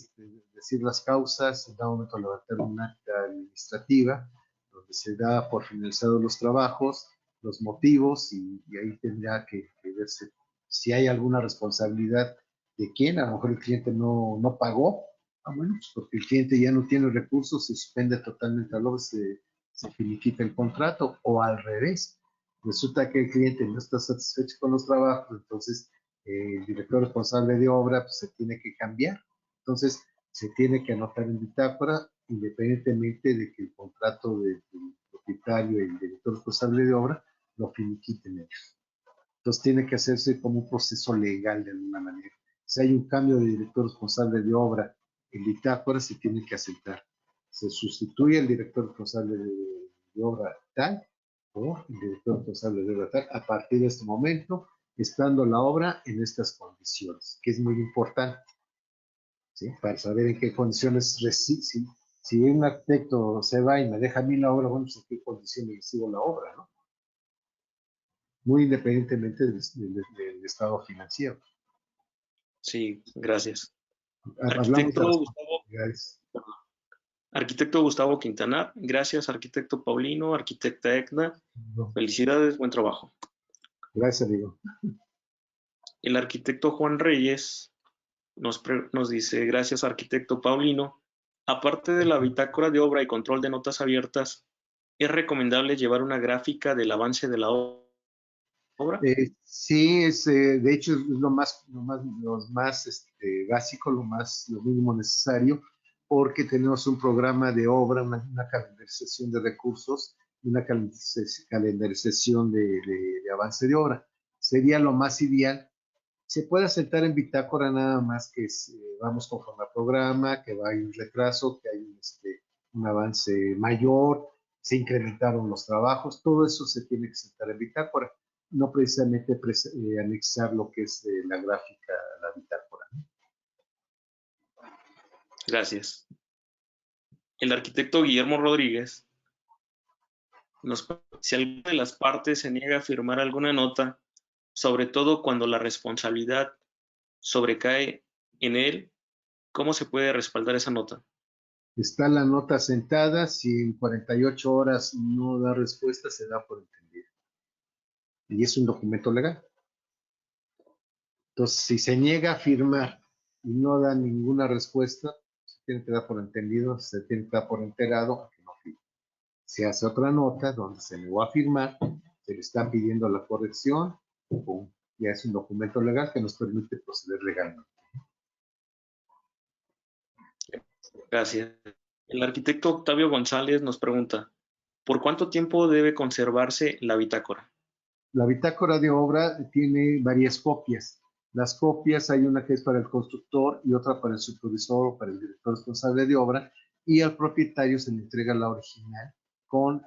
decir las causas, en dado momento levantar un acta administrativa donde se da por finalizados los trabajos, los motivos y ahí tendrá que verse si hay alguna responsabilidad de quién. A lo mejor el cliente no pagó, bueno, pues porque el cliente ya no tiene recursos, se suspende totalmente la obra, se finiquita el contrato, o al revés, resulta que el cliente no está satisfecho con los trabajos, entonces el director responsable de obra pues, se tiene que cambiar. Entonces, se tiene que anotar en bitácora, independientemente de que el contrato del propietario y el director responsable de obra lo finiquiten ellos. Entonces, tiene que hacerse como un proceso legal de alguna manera. Si hay un cambio de director responsable de obra en bitácora, se tiene que aceptar. Se sustituye el director responsable de obra tal o el director responsable de obra tal a partir de este momento, estando la obra en estas condiciones, que es muy importante, ¿sí? Para saber en qué condiciones si un arquitecto se va y me deja a mí la obra, bueno, pues en qué condiciones recibo la obra, ¿no? Muy independientemente del estado financiero.
Sí, gracias.
Hablamos de
Arquitecto
responsabilidades.
Arquitecto Gustavo Quintanar, gracias, arquitecto Paulino, arquitecta Edna,
No,
felicidades, buen trabajo.
gracias, amigo.
El arquitecto Juan Reyes nos dice, gracias, arquitecto Paulino, aparte de la bitácora de obra y control de notas abiertas, ¿es recomendable llevar una gráfica del avance de la obra?
Sí, de hecho es lo más básico, lo mínimo necesario, porque tenemos un programa de obra, una calendarización de recursos, una calendarización de avance de obra. Sería lo más ideal. Se puede aceptar en bitácora nada más que vamos conforme al programa, que va a un retraso, que hay un avance mayor, se incrementaron los trabajos, todo eso se tiene que aceptar en bitácora, no precisamente anexar lo que es la gráfica a la bitácora.
Gracias. El arquitecto Guillermo Rodríguez si alguna de las partes se niega a firmar alguna nota, sobre todo cuando la responsabilidad sobrecae en él, ¿cómo se puede respaldar esa nota?
Está la nota sentada, si en 48 horas no da respuesta, se da por entendido. Y es un documento legal. Entonces, si se niega a firmar y no da ninguna respuesta, se tiene que dar por entendido, se tiene que dar por enterado a que no firme. Se hace otra nota donde se negó a firmar, se le está pidiendo la corrección, ¡pum! Ya es un documento legal que nos permite proceder legalmente.
Gracias. El arquitecto Octavio González nos pregunta, ¿por cuánto tiempo debe conservarse la bitácora?
La bitácora de obra tiene varias copias. Las copias, hay una que es para el constructor y otra para el supervisor o para el director responsable de obra, y al propietario se le entrega la original con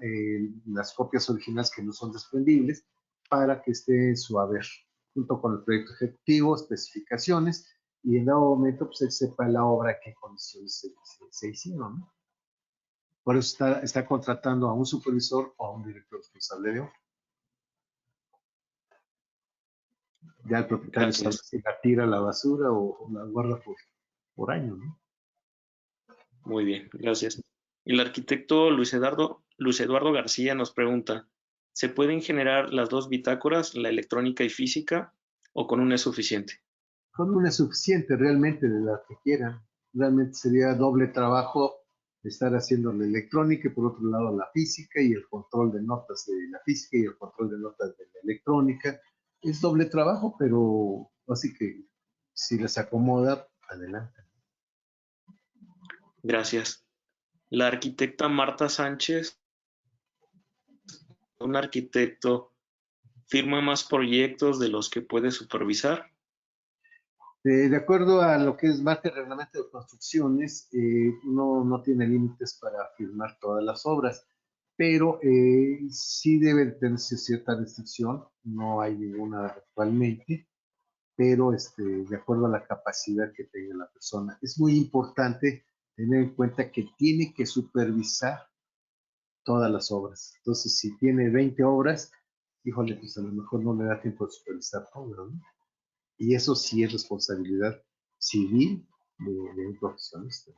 las copias originales que no son desprendibles para que esté en su haber, junto con el proyecto ejecutivo, especificaciones, y en dado momento pues él sepa la obra en qué condiciones se hicieron, ¿no? Por eso está contratando a un supervisor o a un director responsable de obra. Ya el propietario sabe
Gracias.
si la tira a la basura o la guarda por por año, ¿no?
Muy bien, gracias. El arquitecto Luis Eduardo García nos pregunta, ¿se pueden generar las dos bitácoras, la electrónica y física, o con una es suficiente?
Con una es suficiente realmente de la que quieran. Realmente sería doble trabajo estar haciendo la electrónica y por otro lado la física y el control de notas de la física y el control de notas de la electrónica. Es doble trabajo, pero así que si les acomoda, adelante.
Gracias. La arquitecta Marta Sánchez, un arquitecto, firma más proyectos de los que puede supervisar.
De acuerdo a lo que es marca el reglamento de construcciones, no tiene límites para firmar todas las obras, pero sí debe tenerse cierta restricción, no hay ninguna actualmente, pero de acuerdo a la capacidad que tenga la persona. Es muy importante tener en cuenta que tiene que supervisar todas las obras. Entonces, si tiene 20 obras, híjole, pues a lo mejor no le da tiempo de supervisar todas, ¿no? Y eso sí es responsabilidad civil de un profesionista.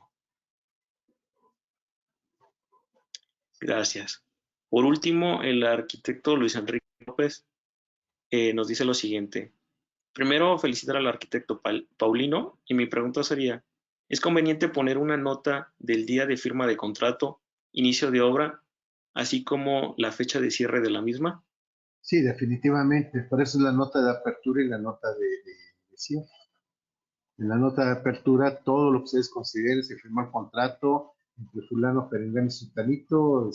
Gracias. Por último, el arquitecto Luis Enrique López nos dice lo siguiente. Primero, felicitar al arquitecto Paulino y mi pregunta sería, ¿es conveniente poner una nota del día de firma de contrato, inicio de obra, así como la fecha de cierre de la misma?
Sí, definitivamente. Por eso es la nota de apertura y la nota de cierre. En la nota de apertura, todo lo que ustedes consideren, se firma el contrato entre fulano, perengano y sultanito,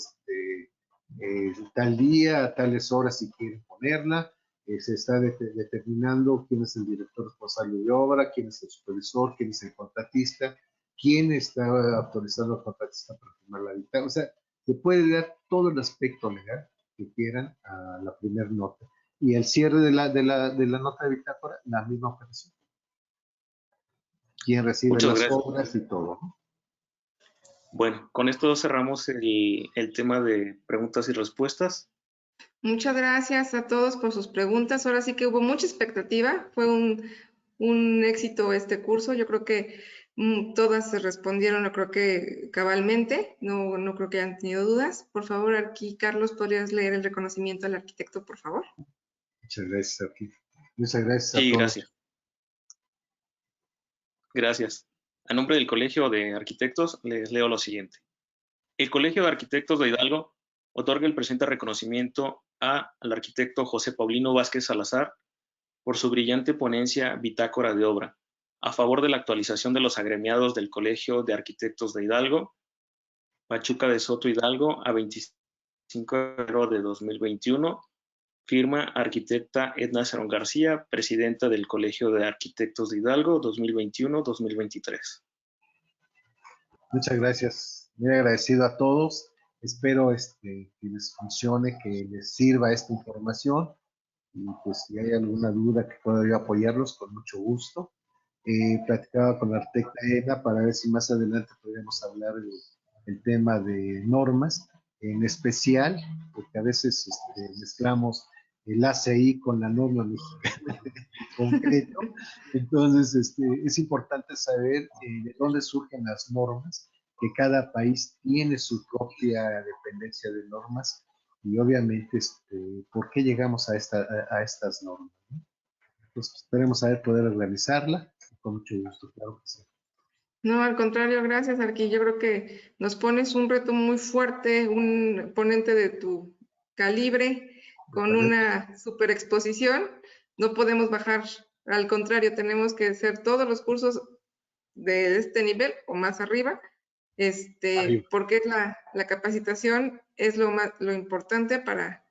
tal día, a tales horas si quieren ponerla, se está determinando quién es el director responsable de obra, quién es el supervisor, quién es el contratista, quién está autorizando al contratista para firmar la bitácora. O sea, se puede dar todo el aspecto legal que quieran a la primera nota. Y el cierre de la nota de bitácora, la misma operación. Quién recibe
Muchas
las
gracias.
obras y todo, ¿no?
Bueno, con esto cerramos el tema de preguntas y respuestas.
Muchas gracias a todos por sus preguntas. Ahora sí que hubo mucha expectativa. Fue un éxito este curso. Yo creo que todas se respondieron, yo creo que cabalmente. No creo que hayan tenido dudas. Por favor, aquí, Carlos, ¿podrías leer el reconocimiento al arquitecto, por favor?
Muchas gracias, aquí. Muchas gracias a
Sí,
todos.
gracias. Gracias. A nombre del Colegio de Arquitectos, les leo lo siguiente. El Colegio de Arquitectos de Hidalgo otorga el presente reconocimiento al arquitecto José Paulino Vázquez Salazar por su brillante ponencia Bitácora de Obra, a favor de la actualización de los agremiados del Colegio de Arquitectos de Hidalgo, Pachuca de Soto Hidalgo, a 25 de enero de 2021. Firma arquitecta Edna Cerón García, presidenta del Colegio de Arquitectos de Hidalgo 2021-2023.
Muchas gracias. Muy agradecido a todos. Espero que les funcione, que les sirva esta información. Y pues si hay alguna duda que pueda yo apoyarlos, con mucho gusto. Platicaba con la arquitecta Edna para ver si más adelante podríamos hablar del tema de normas, en especial, porque a veces mezclamos el ACI con la norma mexicana en concreto. Entonces, es importante saber de dónde surgen las normas, que cada país tiene su propia dependencia de normas y obviamente por qué llegamos a estas normas, ¿no? Entonces, esperemos poder realizarla con mucho gusto, claro que sí.
No, al contrario, gracias, Arqui. Yo creo que nos pones un reto muy fuerte, un ponente de tu calibre, con una super exposición. No podemos bajar, al contrario, tenemos que hacer todos los cursos de este nivel o más arriba,
Arriba.
porque la capacitación es lo importante para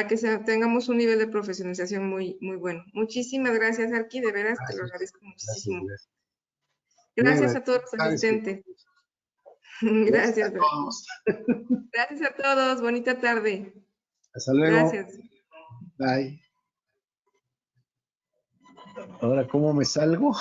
que tengamos un nivel de profesionalización muy bueno. Muchísimas gracias, Arqui, de veras, te lo
Gracias,
agradezco
gracias,
muchísimo.
gracias. Muy
Gracias a todos
agradecido.
los
Sabes que
asistentes.
gracias a
Gracias, Arqui.
todos.
Gracias a todos. Bonita tarde.
Hasta luego.
Gracias.
Bye. Ahora, ¿cómo me salgo?